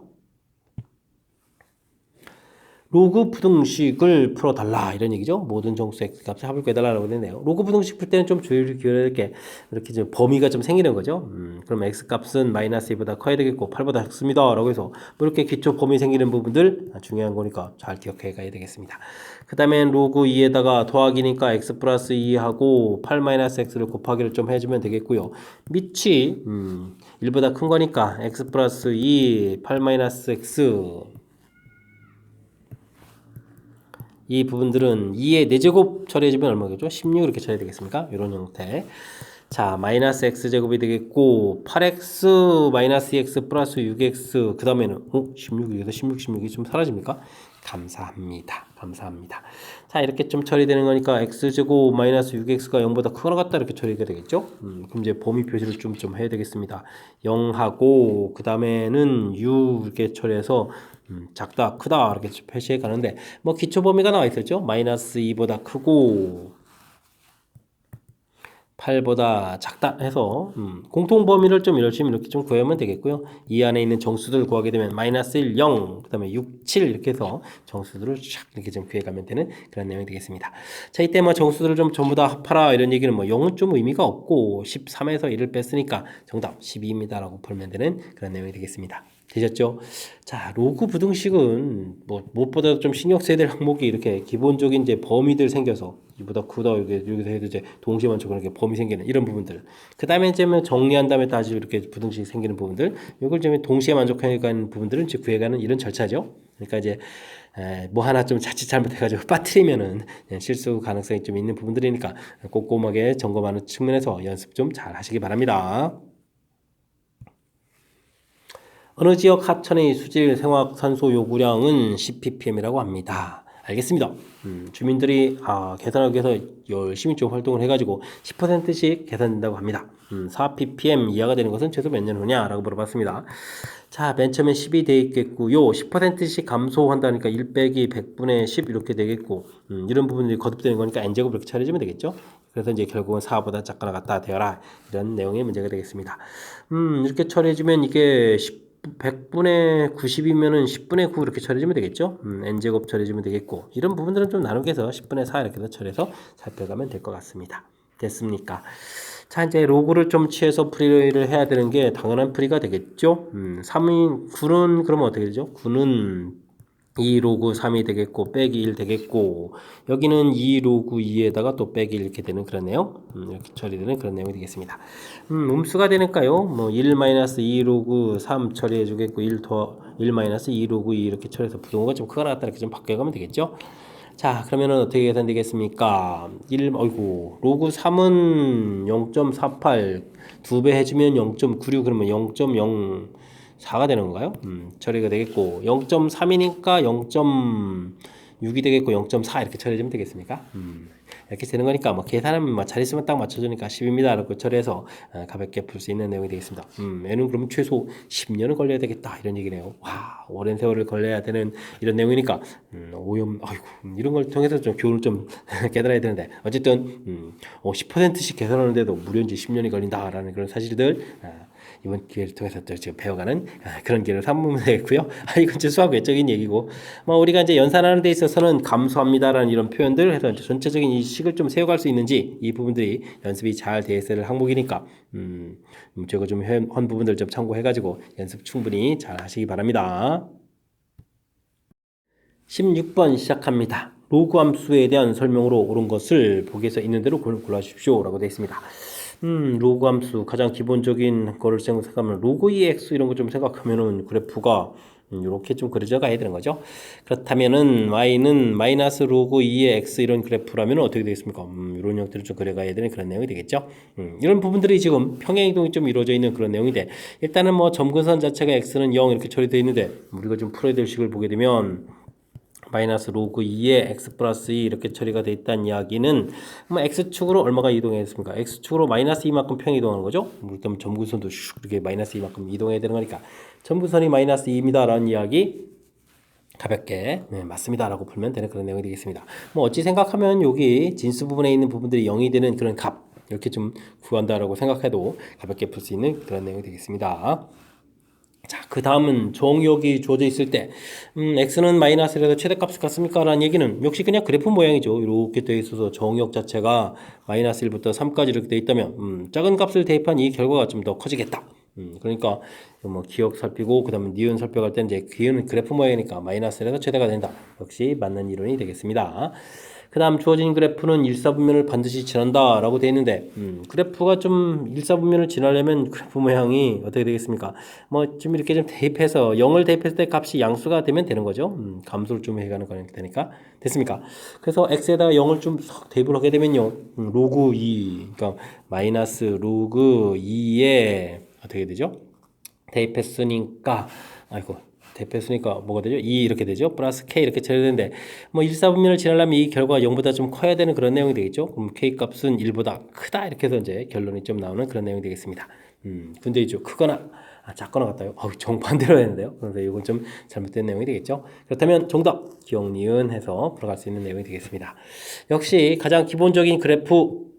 로그 부등식을 풀어달라 이런 얘기죠. 모든 정수 x 값의 합을 구해달라고 했네요. 로그 부등식 풀 때는 좀 주의를 기울여야 될 게 이렇게 이제 범위가 좀 생기는 거죠. 그럼 x 값은 마이너스 2보다 커야 되겠고 8보다 작습니다. 라고 해서 뭐 이렇게 기초 범위 생기는 부분들 중요한 거니까 잘 기억해 가야 되겠습니다. 그 다음에 로그 2에다가 더하기니까 x 플러스 2하고 8 마이너스 x를 곱하기를 좀 해주면 되겠고요. 밑이 1보다 큰 거니까 x 플러스 2, 8 마이너스 x 이 부분들은 2의 4제곱 처리해주면 얼마겠죠? 16 이렇게 처리해야 되겠습니까? 이런 형태. 자, 마이너스 x제곱이 되겠고 8x 마이너스 2x 플러스 6x 그 다음에는 16에서 16이 좀 사라집니까? 감사합니다. 자, 이렇게 좀 처리되는 거니까 x제곱 마이너스 6x가 0보다 크거나 같다 이렇게 처리가 되겠죠? 그럼 이제 범위 표시를 좀 해야 되겠습니다. 0하고 그 다음에는 6 이렇게 처리해서 작다 크다 이렇게 표시해 가는데 뭐 기초 범위가 나와 있었죠. 마이너스 2보다 크고 8보다 작다 해서 공통 범위를 좀 열심히 이렇게 좀 구하면 되겠고요. 이 안에 있는 정수들을 구하게 되면 마이너스 1, 0, 그 다음에 6, 7 이렇게 해서 정수들을 쫙 이렇게 좀 구해가면 되는 그런 내용이 되겠습니다. 자, 이때 뭐 정수들을 좀 전부 다 합하라 이런 얘기는 뭐 0은 좀 의미가 없고 13에서 1을 뺐으니까 정답 12입니다 라고 풀면 되는 그런 내용이 되겠습니다. 되셨죠? 자, 로그 부등식은 뭐 무엇보다도 좀 신경 써야 될 항목이 이렇게 기본적인 이제 범위들 생겨서 이보다 크다 여기서 해도 이제 동시에 맞춰 이렇게 범위 생기는 이런 부분들. 그 다음에 이제 정리한 다음에 다시 이렇게 부등식 생기는 부분들. 이걸 좀 동시에 만족하는 부분들은 이제 구해가는 이런 절차죠. 그러니까 이제 뭐 하나 좀 자칫 잘못해가지고 빠뜨리면은 실수 가능성이 좀 있는 부분들이니까 꼼꼼하게 점검하는 측면에서 연습 좀 잘 하시기 바랍니다. 어느 지역 하천의 수질 생화학 산소 요구량은 10ppm이라고 합니다. 알겠습니다. 주민들이 계산하기 위해서 열심히 좀 활동을 해가지고 10%씩 계산된다고 합니다. 4ppm 이하가 되는 것은 최소 몇 년 후냐라고 물어봤습니다. 자, 맨 처음에 10이 돼 있겠고요. 10%씩 감소한다니까 1 빼기 100분의 10 이렇게 되겠고 이런 부분들이 거듭되는 거니까 n제곱 이렇게 처리해주면 되겠죠. 그래서 이제 결국은 4보다 작거나 같다 되어라 이런 내용의 문제가 되겠습니다. 이렇게 처리해주면 이게 100분의 90이면은 10분의 9 이렇게 처리해주면 되겠죠. n제곱 처리해주면 되겠고 이런 부분들은 좀 나누게 해서 10분의 4 이렇게 처리해서 살펴가면 될 것 같습니다. 됐습니까? 자, 이제 로그를 좀 취해서 풀이를 해야 되는 게 당연한 풀이가 되겠죠. 9는 그러면 어떻게 되죠? 9는 2 로그 3이 되겠고 빼기 1 되겠고 여기는 2 로그 2에다가 또 빼기 1 이렇게 되는 그런 내용 이렇게 처리되는 그런 내용이 되겠습니다. 음수가 되니까요. 뭐 1 마이너스 2 로그 3 처리해 주겠고 1 마이너스 2 로그 2 이렇게 처리해서 부동호가 좀 크거나 같다 이렇게 좀 바꿔가면 되겠죠. 자, 그러면은 어떻게 계산되겠습니까? 로그 3은 0.48 두 배 해주면 0.96 그러면 0.04가 되는 건가요? 처리가 되겠고 0.3이니까 0.6이 되겠고 0.4 이렇게 처리해주면 되겠습니까? 이렇게 되는 거니까 뭐 계산하면 자릿수만 딱 맞춰주니까 10입니다. 이렇게 처리해서 가볍게 풀 수 있는 내용이 되겠습니다. 얘는 그러면 최소 10년을 걸려야 되겠다 이런 얘기네요. 와, 오랜 세월을 걸려야 되는 이런 내용이니까 오염 이런 걸 통해서 좀 교훈을 좀 깨달아야 되는데 어쨌든 10%씩 계산하는데도 무료인지 10년이 걸린다라는 그런 사실들 이번 기회를 통해서 또 지금 배워가는 그런 기회를 삼으면 되겠고요. 이건 이제 수학 외적인 얘기고, 뭐 우리가 이제 연산하는 데 있어서는 감소합니다라는 이런 표현들을 해서 전체적인 이 식을 좀 세워갈 수 있는지 이 부분들이 연습이 잘 되어 있을 항목이니까, 제가 좀 한 부분들 좀 참고해가지고 연습 충분히 잘 하시기 바랍니다. 16번 시작합니다. 로그 함수에 대한 설명으로 옳은 것을 보기에서 있는 대로 골라주십시오 라고 되어 있습니다. 로그 함수 가장 기본적인 거를 생각하면 로그 2x 이런 거 좀 생각하면은 그래프가 이렇게 좀 그려져 가야 되는 거죠. 그렇다면은 y는 마이너스 로그 2의 x 이런 그래프라면 어떻게 되겠습니까? 이런 형태를 좀 그려가야 되는 그런 내용이 되겠죠. 이런 부분들이 지금 평행 이동이 좀 이루어져 있는 그런 내용인데 일단은 뭐 점근선 자체가 x는 0 이렇게 처리되어 있는데 우리가 좀 풀어야 될 식을 보게 되면 마이너스 로그 2에 x 플러스 2 이렇게 처리가 되어 있다는 이야기는 뭐 x축으로 얼마가 이동했습니까? x축으로 마이너스 2만큼 평 이동하는 거죠. 그럼 점근선도 슉 이렇게 마이너스 2만큼 이동해야 되는 거니까 점근선이 마이너스 2입니다 라는 이야기 가볍게 맞습니다 라고 풀면 되는 그런 내용이 되겠습니다. 뭐 어찌 생각하면 여기 진수 부분에 있는 부분들이 0이 되는 그런 값 이렇게 좀 구한다라고 생각해도 가볍게 풀 수 있는 그런 내용이 되겠습니다. 자, 그 다음은 정의역이 주어져 있을 때 x는 마이너스라도 최대값을 갖습니까? 라는 얘기는 역시 그냥 그래프 모양이죠. 이렇게 되어 있어서 정의역 자체가 마이너스 1부터 3까지 이렇게 되어 있다면 작은 값을 대입한 이 결과가 좀 더 커지겠다. 그러니까 뭐 기억 살피고 그 다음에 니은 살펴갈 때는 이제 기은 그래프 모양이니까 마이너스라도 최대가 된다. 역시 맞는 이론이 되겠습니다. 그 다음 주어진 그래프는 일사분면을 반드시 지난다 라고 되어 있는데 그래프가 좀 일사분면을 지나려면 그래프 모양이 어떻게 되겠습니까? 뭐 좀 이렇게 좀 대입해서 0을 대입했을 때 값이 양수가 되면 되는 거죠. 감소를 좀 해가는 거니까 됐습니까? 그래서 x에다가 0을 좀 대입을 하게 되면요 로그 2 그러니까 마이너스 로그 2에 어떻게 되죠? 대입했으니까 대입했으니까 뭐가 되죠? 2 이렇게 되죠? 플러스 k 이렇게 처리되는데 뭐 일사분면을 지나려면 이 결과가 0보다 좀 커야 되는 그런 내용이 되겠죠? 그럼 k 값은 1보다 크다 이렇게 해서 이제 결론이 좀 나오는 그런 내용이 되겠습니다. 근데 이제 크거나 작거나 같아요. 정반대로 했는데요. 그래서 이건 좀 잘못된 내용이 되겠죠? 그렇다면 정답 기억 니은 해서 풀어갈 수 있는 내용이 되겠습니다. 역시 가장 기본적인 그래프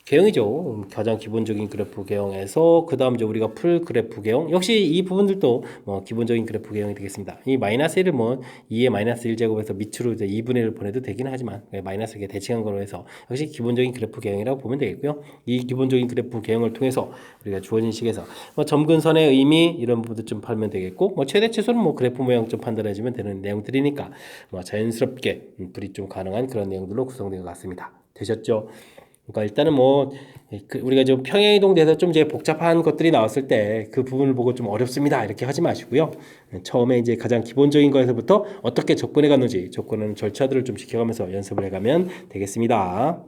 개형이죠. 가장 기본적인 그래프 개형에서 그 다음 이제 우리가 풀 그래프 개형 역시 이 부분들도 뭐 기본적인 그래프 개형이 되겠습니다. 이 마이너스 1을 뭐 2의 마이너스 1제곱에서 밑으로 이제 2분의 1을 보내도 되긴 하지만 마이너스 게 대칭한 거로 해서 역시 기본적인 그래프 개형이라고 보면 되겠고요. 이 기본적인 그래프 개형을 통해서 우리가 주어진 식에서 뭐 점근선의 의미 이런 부분도 좀 팔면 되겠고 뭐 최대 최소는 뭐 그래프 모양 좀 판단해주면 되는 내용들이니까 뭐 자연스럽게 풀이 좀 가능한 그런 내용들로 구성된 것 같습니다. 되셨죠? 그러니까 일단은 뭐 우리가 좀 평행이동 돼서 좀 이제 복잡한 것들이 나왔을 때 그 부분을 보고 좀 어렵습니다 이렇게 하지 마시고요. 처음에 이제 가장 기본적인 거에서부터 어떻게 접근해 가는지 접근하는 절차들을 좀 지켜가면서 연습을 해가면 되겠습니다.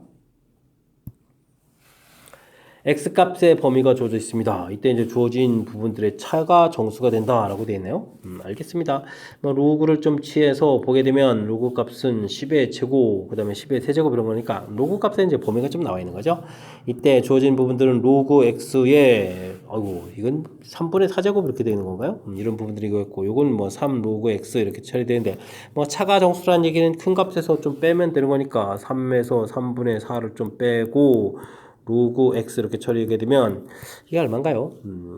x값의 범위가 주어져 있습니다. 이때 이제 주어진 부분들의 차가 정수가 된다라고 되어 있네요. 알겠습니다. 뭐 로그를 좀 취해서 보게 되면 로그 값은 10의 제곱, 그 다음에 10의 세제곱 이런 거니까 로그 값에 이제 범위가 좀 나와 있는 거죠. 이때 주어진 부분들은 로그 x의 아이고 이건 3분의 4제곱 이렇게 되어 있는 건가요? 이런 부분들이 이거였고 요건 뭐 3 로그 x 이렇게 처리되는데 뭐 차가 정수라는 얘기는 큰 값에서 좀 빼면 되는 거니까 3에서 3분의 4를 좀 빼고 로그 x 이렇게 처리하게 되면 이게 얼마인가요?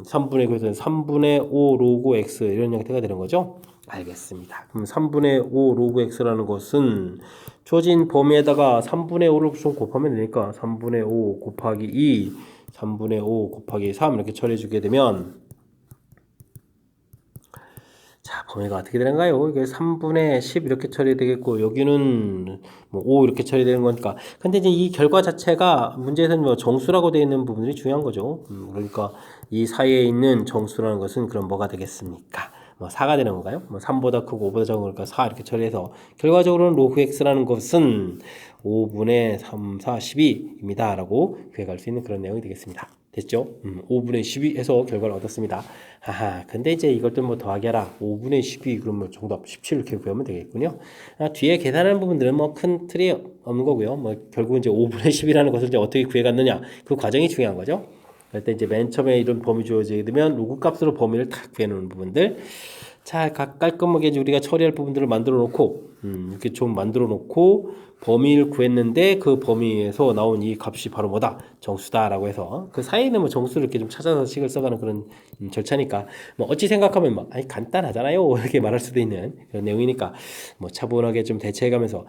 3분의 그래서 3분의 5 로그 x 이런 형태가 되는 거죠. 알겠습니다. 그럼 3분의 5 로그 x라는 것은 주어진 범위에다가 3분의 5를 좀 곱하면 되니까 3분의 5 곱하기 2 3분의 5 곱하기 3 이렇게 처리해 주게 되면 자, 범위가 어떻게 되는가요? 이게 3분의 10 이렇게 처리되겠고 여기는 뭐 5 이렇게 처리되는 거니까. 근데 이제 이 결과 자체가 문제에서는 뭐 정수라고 되어 있는 부분들이 중요한 거죠. 그러니까 이 사이에 있는 정수라는 것은 그럼 뭐가 되겠습니까? 뭐 4가 되는 건가요? 뭐 3보다 크고 5보다 작은 거니까 4 이렇게 처리해서 결과적으로는 로그 x라는 것은 5분의 3, 4, 12입니다. 라고 구해갈 수 있는 그런 내용이 되겠습니다. 됐죠? 5분의 12 해서 결과를 얻었습니다. 하하, 근데 이제 이것들 뭐 더하기 하라. 5분의 12, 그러면 정답 17 이렇게 구하면 되겠군요. 뒤에 계산하는 부분들은 뭐 큰 틀이 없는 거고요. 뭐 결국 이제 5분의 10이라는 것을 이제 어떻게 구해갔느냐. 그 과정이 중요한 거죠. 그럴 때 이제 맨 처음에 이런 범위 주어지게 되면 로그 값으로 범위를 탁 구해놓는 부분들. 자, 깔끔하게 이제 우리가 처리할 부분들을 만들어 놓고, 이렇게 좀 만들어 놓고, 범위를 구했는데 그 범위에서 나온 이 값이 바로 뭐다? 정수다라고 해서 그 사이에는 뭐 정수를 이렇게 좀 찾아서 식을 써가는 그런 절차니까 뭐 어찌 생각하면 막 아니 간단하잖아요 이렇게 말할 수도 있는 그런 내용이니까 뭐 차분하게 좀 대처해가면서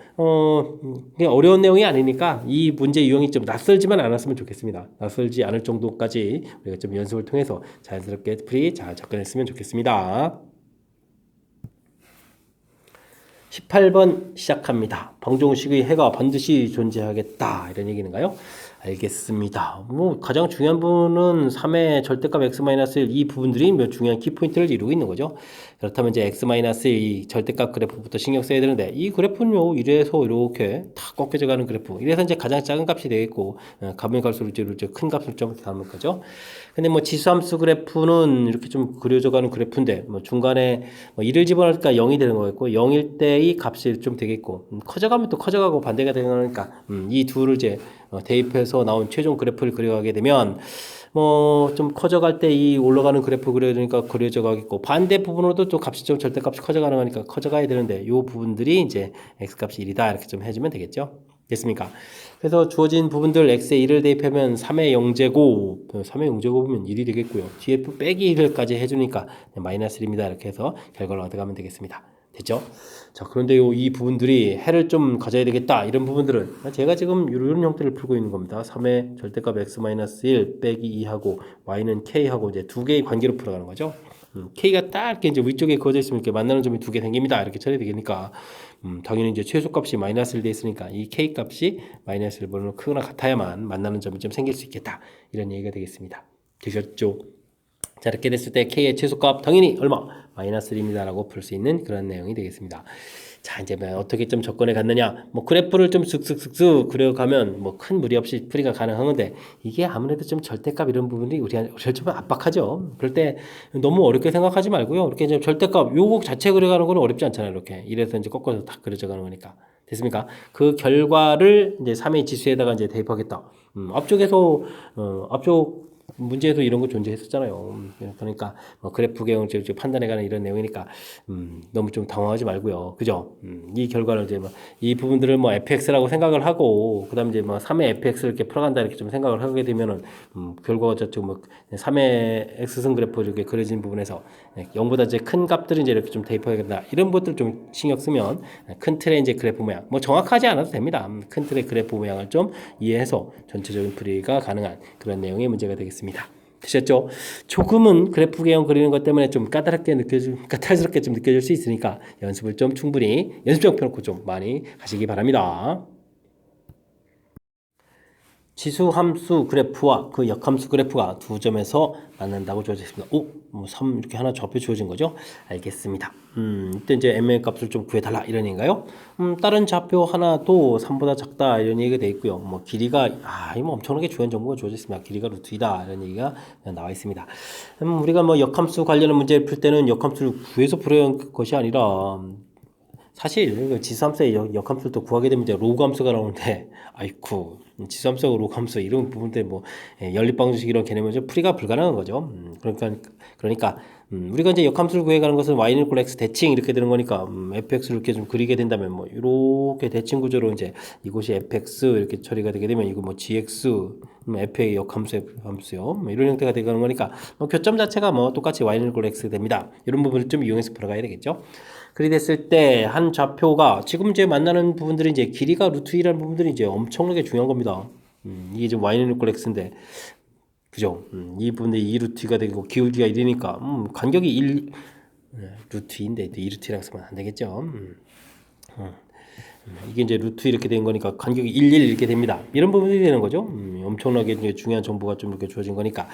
그냥 어려운 내용이 아니니까 이 문제 유형이 좀 낯설지만 않았으면 좋겠습니다. 낯설지 않을 정도까지 우리가 좀 연습을 통해서 자연스럽게 풀이 잘 접근했으면 좋겠습니다. 18번 시작합니다. 방정식의 해가 반드시 존재하겠다 이런 얘기인가요? 알겠습니다. 뭐 가장 중요한 부분은 3의 절대값 x-1 이 부분들이 몇 중요한 키포인트를 이루고 있는 거죠. 그렇다면 이제 x-1 이 절대값 그래프부터 신경 써야 되는데 이 그래프는요 이래서 이렇게 탁 꺾여져 가는 그래프. 이래서 이제 가장 작은 값이 되겠고 가면 갈수록 이제 큰 값을 좀 담을 거죠. 근데 뭐 지수함수 그래프는 이렇게 좀 그려져 가는 그래프인데 뭐 중간에 뭐 1을 집어넣으니까 0이 되는 거겠고 0일 때의 값이 좀 되겠고 커져가면 또 커져가고 반대가 되는 거니까 이 둘을 이제 대입해서 나온 최종 그래프를 그려가게 되면 뭐 좀 커져갈 때 이 올라가는 그래프 그려지니까 그려져 가겠고 반대 부분으로도 좀 값이 좀 절대값이 커져가는 거니까 커져가야 되는데 이 부분들이 이제 x값이 1이다 이렇게 좀 해주면 되겠죠. 됐습니까? 그래서 주어진 부분들 x에 1을 대입하면 3의 0제곱 3의 0제곱이면 1이 되겠고요. 뒤에 빼기 1까지 해주니까 마이너스 1입니다. 이렇게 해서 결과를 얻어가면 되겠습니다. 됐죠? 자, 그런데 이 부분들이 해를 좀 가져야 되겠다. 이런 부분들은 제가 지금 이런 형태를 풀고 있는 겁니다. 3의 절대값 x-1 빼기 2하고 y는 k하고 이제 두 개의 관계로 풀어가는 거죠. k가 딱 이렇게 이제 위쪽에 그어져 있으면 이렇게 만나는 점이 두 개 생깁니다. 이렇게 처리되니까 당연히 이제 최소값이 마이너스 1 돼 있으니까 이 k 값이 마이너스 1보다 크거나 같아야만 만나는 점이 좀 생길 수 있겠다. 이런 얘기가 되겠습니다. 되셨죠? 자, 이렇게 됐을 때 k의 최소값 당연히 얼마? 마이너스 1입니다. 라고 풀 수 있는 그런 내용이 되겠습니다. 자, 이제 뭐 어떻게 좀 접근해 갔느냐? 뭐 그래프를 좀 쓱쓱쓱쓱 그려가면 뭐 큰 무리 없이 풀이가 가능한 건데 이게 아무래도 좀 절대값 이런 부분이 우리를 좀 압박하죠. 그럴 때 너무 어렵게 생각하지 말고요. 이렇게 이제 절대값 요거 자체 그려가는 건 어렵지 않잖아요. 이렇게 이래서 이제 꺾어서 다 그려져 가는 거니까. 됐습니까? 그 결과를 이제 3의 지수에다가 이제 대입하겠다. 앞쪽에서 앞쪽 문제에도 이런 거 존재했었잖아요. 그러니까 뭐 그래프 개형 판단해가는 이런 내용이니까 너무 좀 당황하지 말고요. 그죠? 이 결과를 이제 뭐 이 부분들을 뭐 fx라고 생각을 하고 그다음 이제 뭐 3의 fx를 이렇게 풀어간다 이렇게 좀 생각을 하게 되면은 결과가 저쪽 뭐 3의 x승 그래프 이렇게 그려진 부분에서 0보다 이제 큰 값들을 이제 이렇게 좀 대입하겠다 이런 것들 좀 신경 쓰면 큰 틀의 이제 그래프 모양 뭐 정확하지 않아도 됩니다. 큰 틀의 그래프 모양을 좀 이해해서 전체적인 풀이가 가능한 그런 내용의 문제가 되겠습니다. 되셨죠? 조금은 그래프 개형 그리는 것 때문에 좀 까탈스럽게 좀 느껴질 수 있으니까 연습을 좀 충분히 연습장 펴놓고 좀 많이 하시기 바랍니다. 지수함수 그래프와 그 역함수 그래프가 두 점에서 만난다고 주어져 있습니다. 오, 뭐 3 이렇게 하나 좌표 주어진 거죠? 알겠습니다. 이때 이제 m의 값을 좀 구해달라 이런 얘기인가요? 다른 좌표 하나도 3보다 작다 이런 얘기가 돼 있고요. 뭐 길이가 이거 엄청나게 중요한 정보가 주어져 있습니다. 길이가 루트 2다 이런 얘기가 나와 있습니다. 우리가 뭐 역함수 관련한 문제를 풀 때는 역함수를 구해서 풀어야 하는 것이 아니라 사실 지수함수의 역함수를 또 구하게 되면 이제 로그 함수가 나오는데 아이쿠 지수함수하고 로그 함수 이런 부분들 뭐 연립방정식 이런 개념은 좀 풀이가 불가능한 거죠. 그러니까 우리가 이제 역함수를 구해가는 것은 y는 equal x 대칭 이렇게 되는 거니까 fx를 이렇게 좀 그리게 된다면 뭐 이렇게 대칭 구조로 이제 이곳이 fx 이렇게 처리가 되게 되면 이거 뭐 gx f의 역함수요 뭐 이런 형태가 되는 거니까 뭐 교점 자체가 뭐 똑같이 y는 equal x 됩니다. 이런 부분을 좀 이용해서 풀어가야 되겠죠. 그리 됐을 때 한 좌표가 지금 이제 만나는 부분들이 이제 길이가 루트 2라는 부분들이 이제 엄청나게 중요한 겁니다. 이게 지금 y는 equal x인데 그죠? 이 부분이 2 루트 2가 되고 기울기가 1이니까 간격이 1 루트 2인데 2 루트 2라고 쓰면 안 되겠죠? 이게 이제 루트 이렇게 된 거니까 간격이 1, 1 이렇게 됩니다. 이런 부분이 되는 거죠. 엄청나게 이제 중요한 정보가 좀 이렇게 주어진 거니까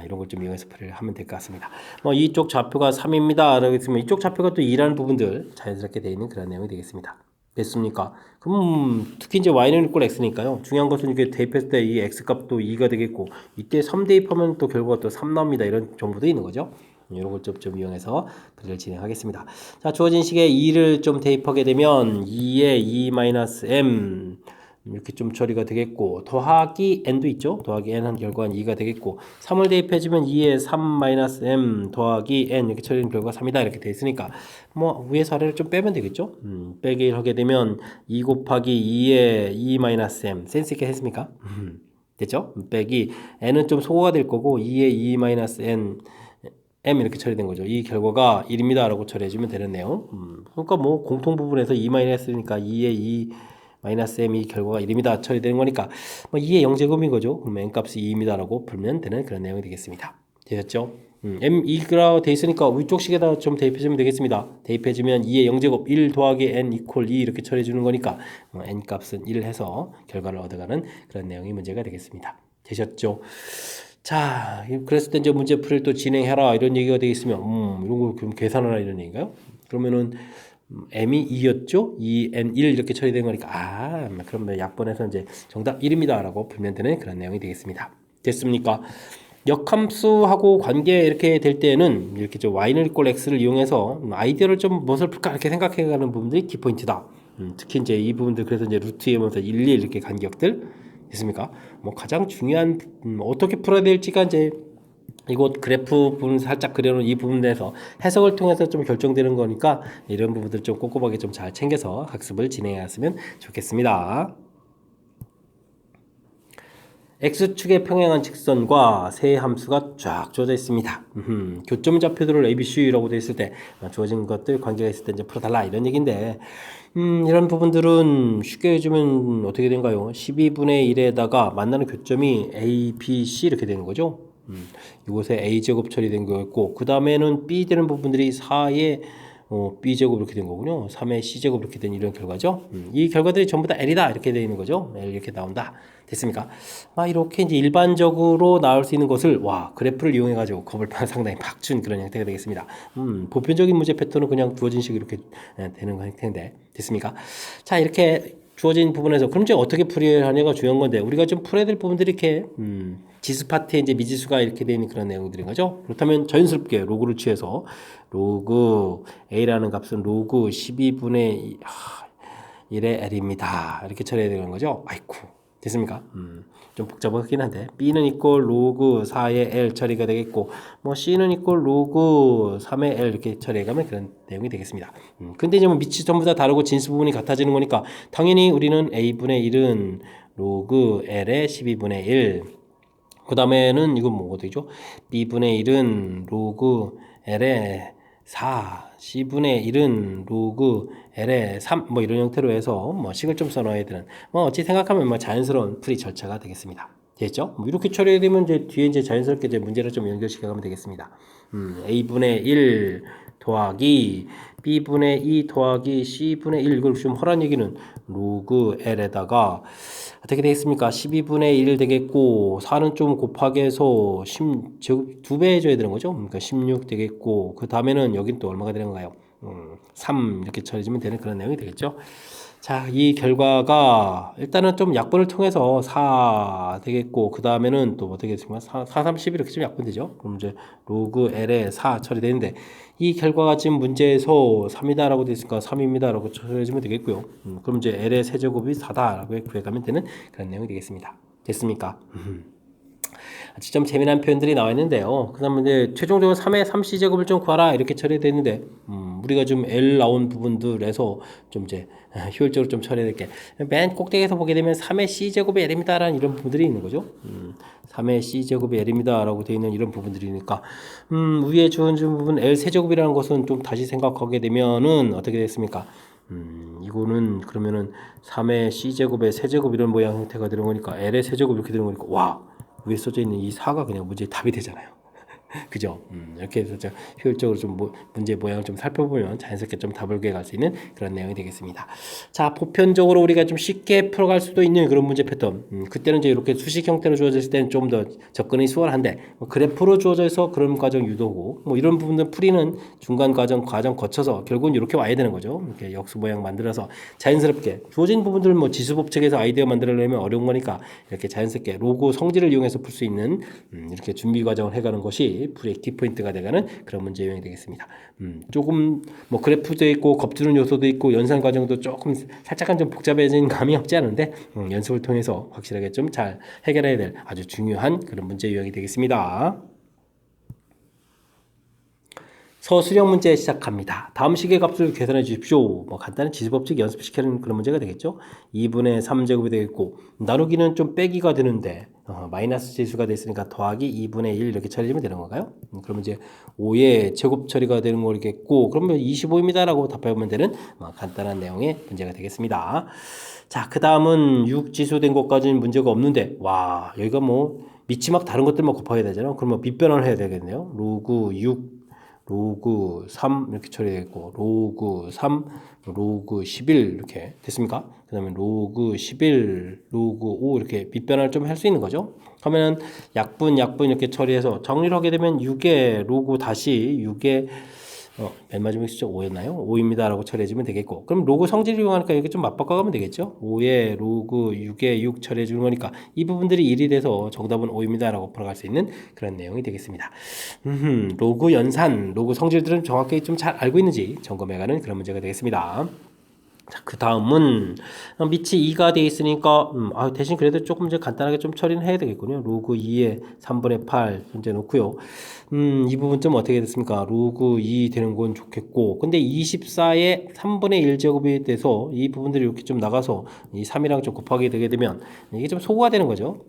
이런 걸 좀 이용해서 풀이를 하면 될 것 같습니다. 뭐 이쪽 좌표가 3입니다. 라고 했으면 이쪽 좌표가 또 2라는 부분들 자연스럽게 되어 있는 그런 내용이 되겠습니다. 됐습니까? 그럼 특히 이제 y는 equal x니까요. 중요한 것은 이게 대입했을 때 이 x 값도 2가 되겠고 이때 3 대입하면 또 결과가 또 3 나옵니다. 이런 정보도 있는 거죠. 이런 걸 좀 이용해서 풀이를 진행하겠습니다. 자, 주어진 식에 2를 좀 대입하게 되면 2에 2-m 이렇게 좀 처리가 되겠고 더하기 n도 있죠. 더하기 n 한 결과는 2가 되겠고 3을 대입해주면 2에 3-m 더하기 n 이렇게 처리된 결과가 3이다 이렇게 돼 있으니까 뭐 위에서 아래를 좀 빼면 되겠죠. 빼기 하게 되면 2 곱하기 2에 2-m 센스 있게 했습니까? 됐죠? 빼기 n은 좀 소거가 될 거고 2에 2-n m 이렇게 처리된 거죠. 이 결과가 1입니다 라고 처리해주면 되는데요. 그러니까 뭐 공통 부분에서 2-니까 2에 2-m 이 결과가 1입니다 처리되는 거니까 뭐 2의 0제곱인 거죠. 그럼 n 값이 2입니다 라고 풀면 되는 그런 내용이 되겠습니다. 되셨죠? m 2가 돼 있으니까 위쪽 식에다 좀 대입해주면 되겠습니다. 대입해주면 2의 0제곱 1 더하기 n 이퀄 2 이렇게 처리해주는 거니까 n 값은 1 해서 결과를 얻어가는 그런 내용이 문제가 되겠습니다. 되셨죠? 자, 그랬을 때 이제 문제 풀이를 또 진행해라 이런 얘기가 되어 있으면 이런 걸 그럼 계산하라 이런 얘기인가요? 그러면은 m이 2였죠? 2n 1 이렇게 처리된 거니까 그러면 약분해서 이제 정답 1입니다 라고 풀면 되는 그런 내용이 되겠습니다. 됐습니까? 역함수하고 관계 이렇게 될 때는 이렇게 좀 y는 equal x를 이용해서 아이디어를 좀 무엇을 풀까 이렇게 생각해가는 부분들이 키포인트다. 특히 이제 이 부분들 그래서 이제 루트에 면서 1, 2 이렇게 간격들 됐습니까? 뭐 가장 중요한 어떻게 풀어야 될지가 이제 이곳 그래프 부분 살짝 그려놓은 이 부분에서 해석을 통해서 좀 결정되는 거니까 이런 부분들 좀 꼼꼼하게 좀 잘 챙겨서 학습을 진행했으면 좋겠습니다. X축에 평행한 직선과 세 함수가 쫙 주어져 있습니다. 교점 좌표들을 ABC라고 되어 있을 때 주어진 것들 관계가 있을 때 이제 풀어달라 이런 얘기인데 이런 부분들은 쉽게 해주면 어떻게 된가요? 12분의 1에다가 만나는 교점이 A, B, C 이렇게 되는 거죠. 이곳에 A제곱 처리된 거였고 그 다음에는 B 되는 부분들이 4에 B제곱 이렇게 된 거군요. 3의 C제곱 이렇게 된 이런 결과죠. 이 결과들이 전부 다 L이다 이렇게 되어 있는 거죠. L 이렇게 나온다. 됐습니까? 이렇게 이제 일반적으로 나올 수 있는 것을 그래프를 이용해 가지고 겁을 상당히 팍 준 그런 형태가 되겠습니다. 보편적인 문제 패턴은 그냥 주어진 식으로 이렇게 되는 형태인데 됐습니까? 자, 이렇게 주어진 부분에서 그럼 이제 어떻게 풀이하냐가 중요한 건데 우리가 좀 풀어야 될 부분들이 이렇게 지수 파트에 이제 미지수가 이렇게 되어 있는 그런 내용들인 거죠. 그렇다면 자연스럽게 로그를 취해서 로그 a라는 값은 로그 12분의 1의 l입니다. 이렇게 처리해야 되는 거죠. 아이쿠 됐습니까? 좀 복잡하긴 한데 b는 이꼴 로그 4의 l 처리가 되겠고 뭐 c는 이꼴 로그 3의 l 이렇게 처리해가면 그런 내용이 되겠습니다. 근데 이제 뭐 밑이 전부 다 다르고 진수 부분이 같아지는 거니까 당연히 우리는 a분의 1은 로그 l의 12분의 1 그 다음에는 이건 뭐가 되죠? b분의 1은 로그 l의 4 c분의 1은 로그 l의 3 뭐 이런 형태로 해서 뭐 식을 좀 써놔야 되는 뭐 어찌 생각하면 뭐 자연스러운 풀이 절차가 되겠습니다. 됐죠? 뭐 이렇게 처리되면 이제 뒤에 이제 자연스럽게 이제 문제를 좀 연결시켜 가면 되겠습니다. a분의 1 더하기 b분의 2 더하기 c분의 1 이걸 좀 허란 얘기는 로그 l에다가 어떻게 되겠습니까? 12분의 1 되겠고 4는 좀 곱하기 해서 2배 해줘야 되는 거죠. 그러니까 16 되겠고 그 다음에는 여긴 또 얼마가 되는 건가요? 3 이렇게 처리해주면 되는 그런 내용이 되겠죠. 자, 이 결과가 일단은 좀 약분을 통해서 4 되겠고 그 다음에는 또 어떻게 되겠습니까? 4, 3, 10 이렇게 좀 약분되죠. 그럼 이제 로그 L에 4 처리되는데 이 결과가 지금 문제에서 3이다 라고 되어 있으니까 3입니다 라고 처리해주면 되겠고요. 그럼 이제 L의 세제곱이 4다 라고 구해가면 되는 그런 내용이 되겠습니다. 됐습니까? 아주 좀 재미난 표현들이 나와 있는데요. 그 다음에 이제 최종적으로 3의 3c제곱을 좀 구하라 이렇게 처리되는데 우리가 좀 L 나온 부분들에서 좀 이제 효율적으로 좀 처리해야 될 게 맨 꼭대기에서 보게 되면 3의 c제곱이 L입니다 라는 이런 부분들이 있는 거죠. 3의 c제곱이 L입니다 라고 되어 있는 이런 부분들이니까 위에 주어진 부분 L 세제곱이라는 것은 좀 다시 생각하게 되면은 어떻게 됐습니까? 이거는 그러면은 3의 c제곱의 세제곱 이런 모양 형태가 되는 거니까 L의 세제곱 이렇게 되는 거니까 와 위에 써져 있는 이 4가 그냥 문제의 답이 되잖아요. 그죠? 이렇게 해서 효율적으로 좀 문제 모양을 좀 살펴보면 자연스럽게 좀 답을 구해갈 수 있는 그런 내용이 되겠습니다. 자, 보편적으로 우리가 좀 쉽게 풀어갈 수도 있는 그런 문제 패턴. 그때는 이제 이렇게 수식 형태로 주어졌을 때는 좀 더 접근이 수월한데 그래프로 주어져 있어 그런 과정 유도고 뭐 이런 부분들 풀이는 중간 과정 거쳐서 결국은 이렇게 와야 되는 거죠. 이렇게 역수 모양 만들어서 자연스럽게 주어진 부분들 뭐 지수법칙에서 아이디어 만들려면 어려운 거니까 이렇게 자연스럽게 로고 성질을 이용해서 풀 수 있는 이렇게 준비 과정을 해가는 것이 풀이의 키포인트가 되가는 그런 문제 유형이 되겠습니다. 조금 뭐 그래프도 있고 겁주는 요소도 있고 연산 과정도 조금 살짝은 좀 복잡해진 감이 없지 않은데 연습을 통해서 확실하게 좀 잘 해결해야 될 아주 중요한 그런 문제 유형이 되겠습니다. 서술형 문제 시작합니다. 다음 식의 값을 계산해 주십시오. 뭐 간단한 지수법칙 연습시키는 그런 문제가 되겠죠. 2분의 3제곱이 되겠고 나누기는 좀 빼기가 되는데 마이너스 지수가 됐으니까 더하기 2분의 1 이렇게 처리하면 되는 건가요? 그러면 이제 5의 제곱 처리가 되는 거겠고 그러면 25입니다 라고 답해보면 되는 간단한 내용의 문제가 되겠습니다. 자, 그 다음은 6 지수된 것까지는 문제가 없는데 와 여기가 뭐 밑이 막 다른 것들만 곱하게 되잖아요. 그러면 빗변을 해야 되겠네요. 로그 6 로그 3 이렇게 처리되겠고 로그 3 로그 11 이렇게 됐습니까? 그 다음에 로그 11 로그 5 이렇게 밑변화를 좀 할 수 있는 거죠. 그러면 약분 이렇게 처리해서 정리를 하게 되면 6의 로그 다시 6의 맨 마지막 숫자 5였나요? 5입니다 라고 처리해주면 되겠고 그럼 로그 성질을 이용하니까 이렇게 좀 맞바꿔가면 되겠죠. 5의 로그 6의 6 처리해주는 거니까 이 부분들이 1이 돼서 정답은 5입니다 라고 풀어갈 수 있는 그런 내용이 되겠습니다. 로그 연산, 로그 성질들은 정확히 좀 잘 알고 있는지 점검해가는 그런 문제가 되겠습니다. 자, 그 다음은 밑이 2가 되어 있으니까 대신 그래도 조금 이제 간단하게 좀 처리는 해야 되겠군요. 로그 2의 3분의 8 현재 놓고요. 이 부분 좀 어떻게 됐습니까? 로그 2 되는 건 좋겠고 근데 24의 3분의 1제곱이 돼서 이 부분들이 이렇게 좀 나가서 이 3이랑 좀 곱하게 되게 되면 이게 좀 소구가 되는 거죠.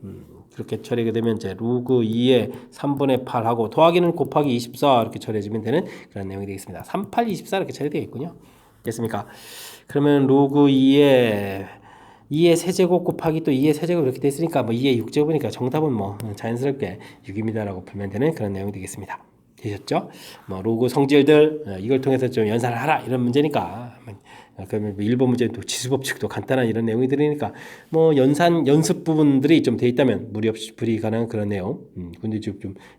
그렇게 처리하게 되면 이제 로그 2의 3분의 8하고 더하기는 곱하기 24 이렇게 처리해주면 되는 그런 내용이 되겠습니다. 38, 24 이렇게 처리되겠군요. 됐습니까? 그러면 로그 2의 세제곱 곱하기 또 2의 세제곱 이렇게 됐으니까 뭐 2의 6제곱이니까 정답은 뭐 자연스럽게 6입니다 라고 풀면 되는 그런 내용이 되겠습니다. 되셨죠? 뭐 로그 성질들 이걸 통해서 좀 연산을 하라 이런 문제니까 그러면 1번 문제는 또 지수법칙도 간단한 이런 내용이 들으니까 뭐 연습 부분들이 좀 돼 있다면 무리 없이 풀이 가능한 그런 내용 근데 좀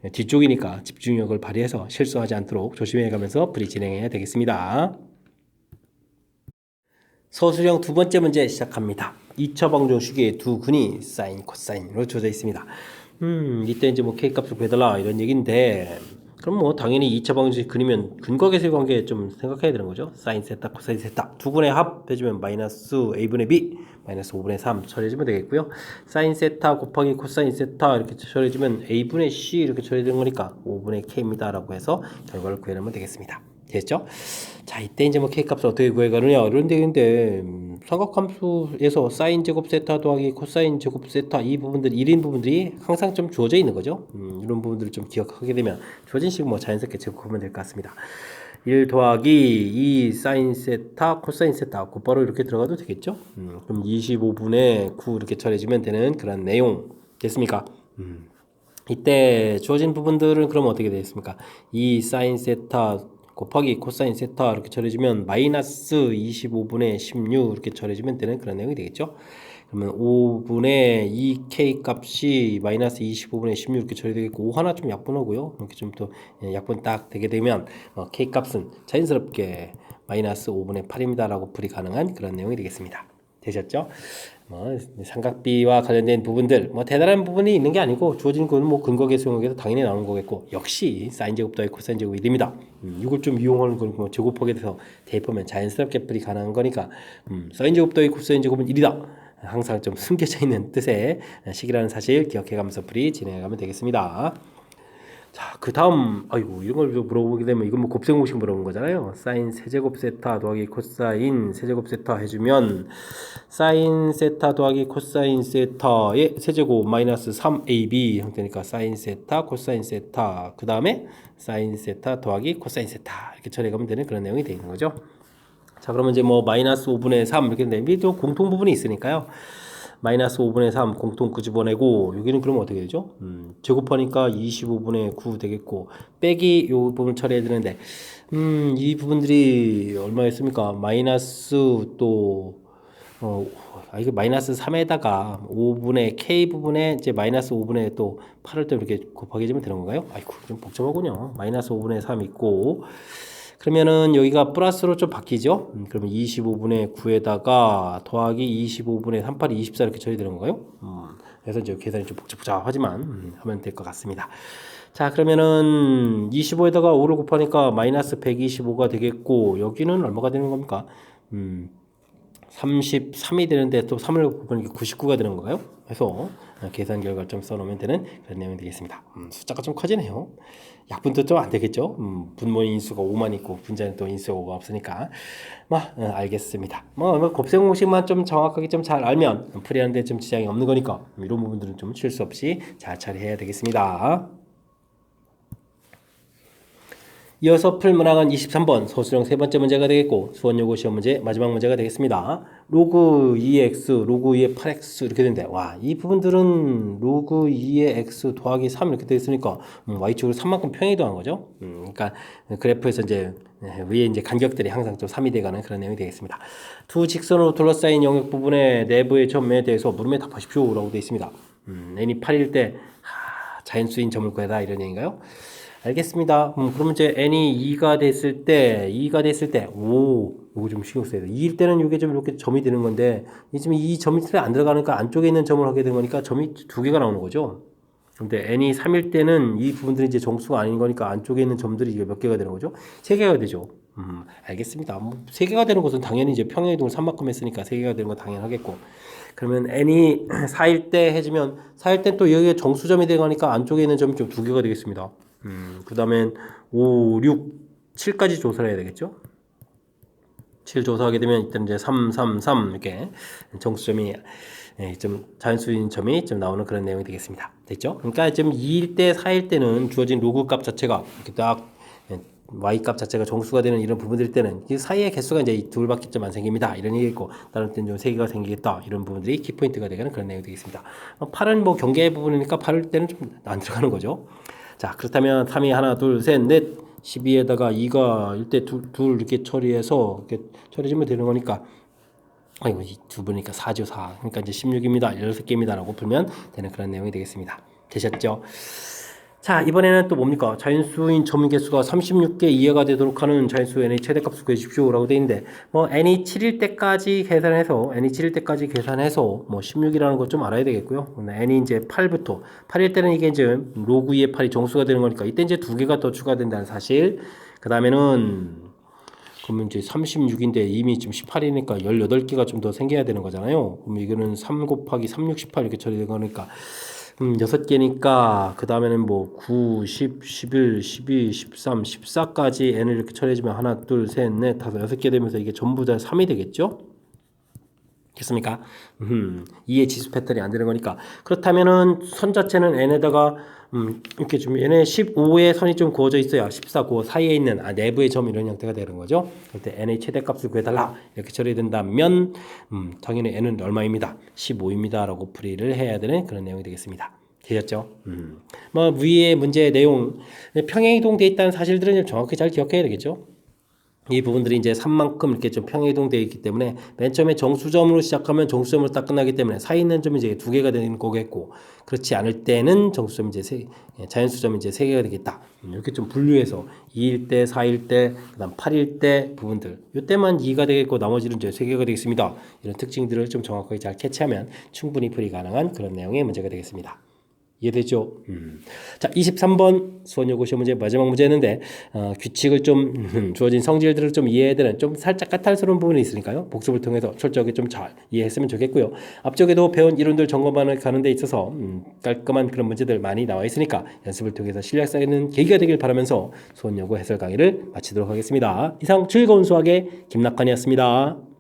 뒤쪽이니까 집중력을 발휘해서 실수하지 않도록 조심해 가면서 풀이 진행해야 되겠습니다. 서술형 두 번째 문제 시작합니다. 2차 방정식의 두 근이 사인, 코사인으로 주어져 있습니다. 이때 이제 뭐 K값을 구해달라 이런 얘기인데 그럼 뭐 당연히 2차 방정식 그리면 근과 계수의 관계 좀 생각해야 되는 거죠. 사인 세타, 코사인 세타 두 근의 합 해주면 마이너스 A분의 B 마이너스 5분의 3 처리해주면 되겠고요. 사인 세타 곱하기 코사인 세타 이렇게 처리해주면 A분의 C 이렇게 처리되는 거니까 5분의 K입니다 라고 해서 결과를 구해내면 되겠습니다. 됐죠? 자, 이때 이제 뭐 K값을 어떻게 구해가느냐 이런 데인데 삼각함수에서 사인 제곱 세타 더하기 코사인 제곱 세타 이 부분들 1인 부분들이 항상 좀 주어져 있는 거죠. 이런 부분들을 좀 기억하게 되면 주어진 식 뭐 자연스럽게 제곱하면 될 것 같습니다. 1 더하기 2 사인 세타 코사인 세타 곧바로 이렇게 들어가도 되겠죠. 그럼 25분의 9 이렇게 처리해주면 되는 그런 내용 됐습니까? 이때 주어진 부분들은 그럼 어떻게 되겠습니까? 2 사인 세타 곱하기 코사인 세타 이렇게 처리해주면 마이너스 25분의 16 이렇게 처리해주면 되는 그런 내용이 되겠죠. 그러면 5분의 2k 값이 마이너스 25분의 16 이렇게 처리되겠고 5 하나 좀 약분하고요. 이렇게 좀 더 약분 딱 되게 되면 k 값은 자연스럽게 마이너스 5분의 8입니다 라고 풀이 가능한 그런 내용이 되겠습니다. 되셨죠? 삼각비와 관련된 부분들 대단한 부분이 있는 게 아니고 주어진 거는 근거 계수형에서 당연히 나오는 거겠고 역시 사인 제곱 더하기 코사인 제곱이 됩니다. 이걸 좀 이용하는 건 제곱하게 돼서 대입하면 자연스럽게 풀이 가능한 거니까 사인 제곱 더하기 코사인 제곱은 1이다. 항상 좀 숨겨져 있는 뜻의 식이라는 사실 기억해가면서 풀이 진행해가면 되겠습니다. 자, 그 다음, 아이고, 이런 걸 물어보게 되면, 이건 곱셈 공식 물어보는 거잖아요. 사인 세제곱 세타 더하기 코사인 세제곱 세타 해주면, 사인 세타 더하기 코사인 세타의 세제곱 마이너스 3ab 형태니까, 사인 세타, 코사인 세타, 그 다음에 사인 세타 더하기 코사인 세타. 이렇게 처리해가면 되는 그런 내용이 되어 있는 거죠. 자, 그러면 이제 마이너스 5분의 3 이렇게 되는데, 또 공통 부분이 있으니까요. 마이너스 5분의 3 공통 끄집어내고 여기는 그러면 어떻게 되죠? 제곱하니까 25분의 9 되겠고 빼기 이 부분 처리해야 되는데 이 부분들이 얼마였습니까? 마이너스 또 이게 마이너스 3에다가 5분의 k 부분에 이제 마이너스 5분의 또 8을 또 이렇게 곱하기 해주면 되는 건가요? 아이고 좀 복잡하군요. 마이너스 5분의 3 있고 그러면은 여기가 플러스로 좀 바뀌죠. 그러면 25분의 9에다가 더하기 25분의 38이 24 이렇게 처리되는 건가요? 그래서 이제 계산이 좀 복잡하지만 하면 될 것 같습니다. 자, 그러면은 25에다가 5를 곱하니까 마이너스 125가 되겠고 여기는 얼마가 되는 겁니까? 33이 되는데 또 3을 곱하니까 99가 되는 건가요? 그래서 계산 결과를 좀 써놓으면 되는 그런 내용이 되겠습니다. 숫자가 좀 커지네요. 약분도 좀 안 되겠죠. 분모의 인수가 5만 있고 분자는 또 인수가 5가 없으니까 알겠습니다. 곱셈 공식만 좀 정확하게 좀 잘 알면 풀이하는데 좀 지장이 없는 거니까 이런 부분들은 좀 실수 없이 잘 처리해야 되겠습니다. 이어서 풀 문항은 23번 소수령 세 번째 문제가 되겠고 수원여고 시험 문제 마지막 문제가 되겠습니다. 로그 2x, 로그 2의 8x 이렇게 되는데 이 부분들은 로그 2의 x 더하기 3 이렇게 되어 있으니까 y축으로 3만큼 평행이동한 거죠. 그러니까 그래프에서 이제 위에 이제 간격들이 항상 좀 3이 돼가는 그런 내용이 되겠습니다. 두 직선으로 둘러싸인 영역 부분의 내부의 점에 대해서 물음에 답하십시오 라고 되어 있습니다. n이 8일 때 자연수인 점을 구해라 이런 얘기인가요? 알겠습니다. 그러면 이제 n이 2가 됐을 때, 이거 좀 신경 써야 돼. 2일 때는 이게 좀 이렇게 점이 되는 건데, 지금 이 점이 안 들어가니까 안쪽에 있는 점을 하게 된 거니까 점이 2개가 나오는 거죠. 근데 n이 3일 때는 이 부분들이 이제 정수가 아닌 거니까 안쪽에 있는 점들이 이게 몇 개가 되는 거죠? 3개가 되죠. 알겠습니다. 3개가 되는 것은 당연히 이제 평행이동을 3만큼 했으니까 3개가 되는 건 당연하겠고. 그러면 n이 4일 때 해주면, 4일 때 또 여기에 정수점이 되니까 안쪽에 있는 점이 좀 2개가 되겠습니다. 그 다음엔 5, 6, 7까지 조사를 해야 되겠죠? 7 조사하게 되면 일단 이제 3, 3, 3 이렇게 정수점이 좀 자연수인 점이 좀 나오는 그런 내용이 되겠습니다. 됐죠? 그러니까 지금 2일 때, 4일 때는 주어진 로그 값 자체가 이렇게 딱 y 값 자체가 정수가 되는 이런 부분들 때는 이 사이의 개수가 이제 둘밖에 좀 안 생깁니다. 이런 얘기겠고 다른 때는 좀 3개가 생기겠다. 이런 부분들이 키포인트가 되는 그런 내용이 되겠습니다. 8은 경계 부분이니까 8일 때는 좀 안 들어가는 거죠. 자, 그렇다면 3이 하나, 둘, 셋, 넷, 12에다가 2가 1대 둘 이렇게 처리해서 이렇게 처리해주면 되는 거니까 아이고, 두 분이니까 4죠, 4. 그러니까 이제 16입니다. 16개입니다. 라고 풀면 되는 그런 내용이 되겠습니다. 되셨죠? 자, 이번에는 또 뭡니까? 자연수인 점 개수가 36개 이하가 되도록 하는 자연수 n의 최대값을 구해주십시오 라고 되어 있는데 n이 7일 때까지 계산해서 16이라는 걸 좀 알아야 되겠고요. n이 이제 8부터 8일 때는 이게 이제 로그 2의 8이 정수가 되는 거니까 이때 이제 2개가 더 추가된다는 사실. 그 다음에는 그러면 이제 36인데 이미 지금 18이니까 18개가 좀 더 생겨야 되는 거잖아요. 그럼 이거는 3 곱하기 3, 6, 18 이렇게 처리되는 거니까 6개니까 그 다음에는 9, 10, 11, 12, 13, 14까지 n을 이렇게 처리해주면 하나, 둘, 셋, 넷, 다섯, 6개 되면서 이게 전부 다 3이 되겠죠? 됐습니까? 2의 지수 패턴이 안 되는 거니까. 그렇다면은 선 자체는 n에다가 이렇게 좀 n에 15의 선이 좀 그어져 있어야 14, 그 사이에 있는 내부의 점 이런 형태가 되는 거죠. 그때 n의 최대값을 구해달라 이렇게 처리된다면 당연히 n은 얼마입니다. 15입니다. 라고 풀이를 해야 되는 그런 내용이 되겠습니다. 되셨죠? 뭐 위의 문제 내용 평행이동 돼 있다는 사실들은 좀 정확히 잘 기억해야 되겠죠? 이 부분들이 이제 3만큼 이렇게 좀 평행이동되어 있기 때문에 맨 처음에 정수점으로 시작하면 정수점으로 딱 끝나기 때문에 사이 있는 점이 이제 2개가 되는 거겠고, 그렇지 않을 때는 정수점 이제 자연수점이 이제 3개가 되겠다. 이렇게 좀 분류해서 2일 때, 4일 때, 그다음 8일 때 부분들, 이때만 2가 되겠고 나머지는 이제 3개가 되겠습니다. 이런 특징들을 좀 정확하게 잘 캐치하면 충분히 풀이 가능한 그런 내용의 문제가 되겠습니다. 이해되죠? 자, 23번 수원여고 시험 문제 마지막 문제였는데 규칙을 좀 주어진 성질들을 좀 이해해야 되는 좀 살짝 까탈스러운 부분이 있으니까요. 복습을 통해서 철저하게 좀 잘 이해했으면 좋겠고요. 앞쪽에도 배운 이론들 점검하는 가는 데 있어서 깔끔한 그런 문제들 많이 나와 있으니까 연습을 통해서 실력 쌓이는 계기가 되길 바라면서 수원여고 해설 강의를 마치도록 하겠습니다. 이상 즐거운 수학의 김낙환이었습니다.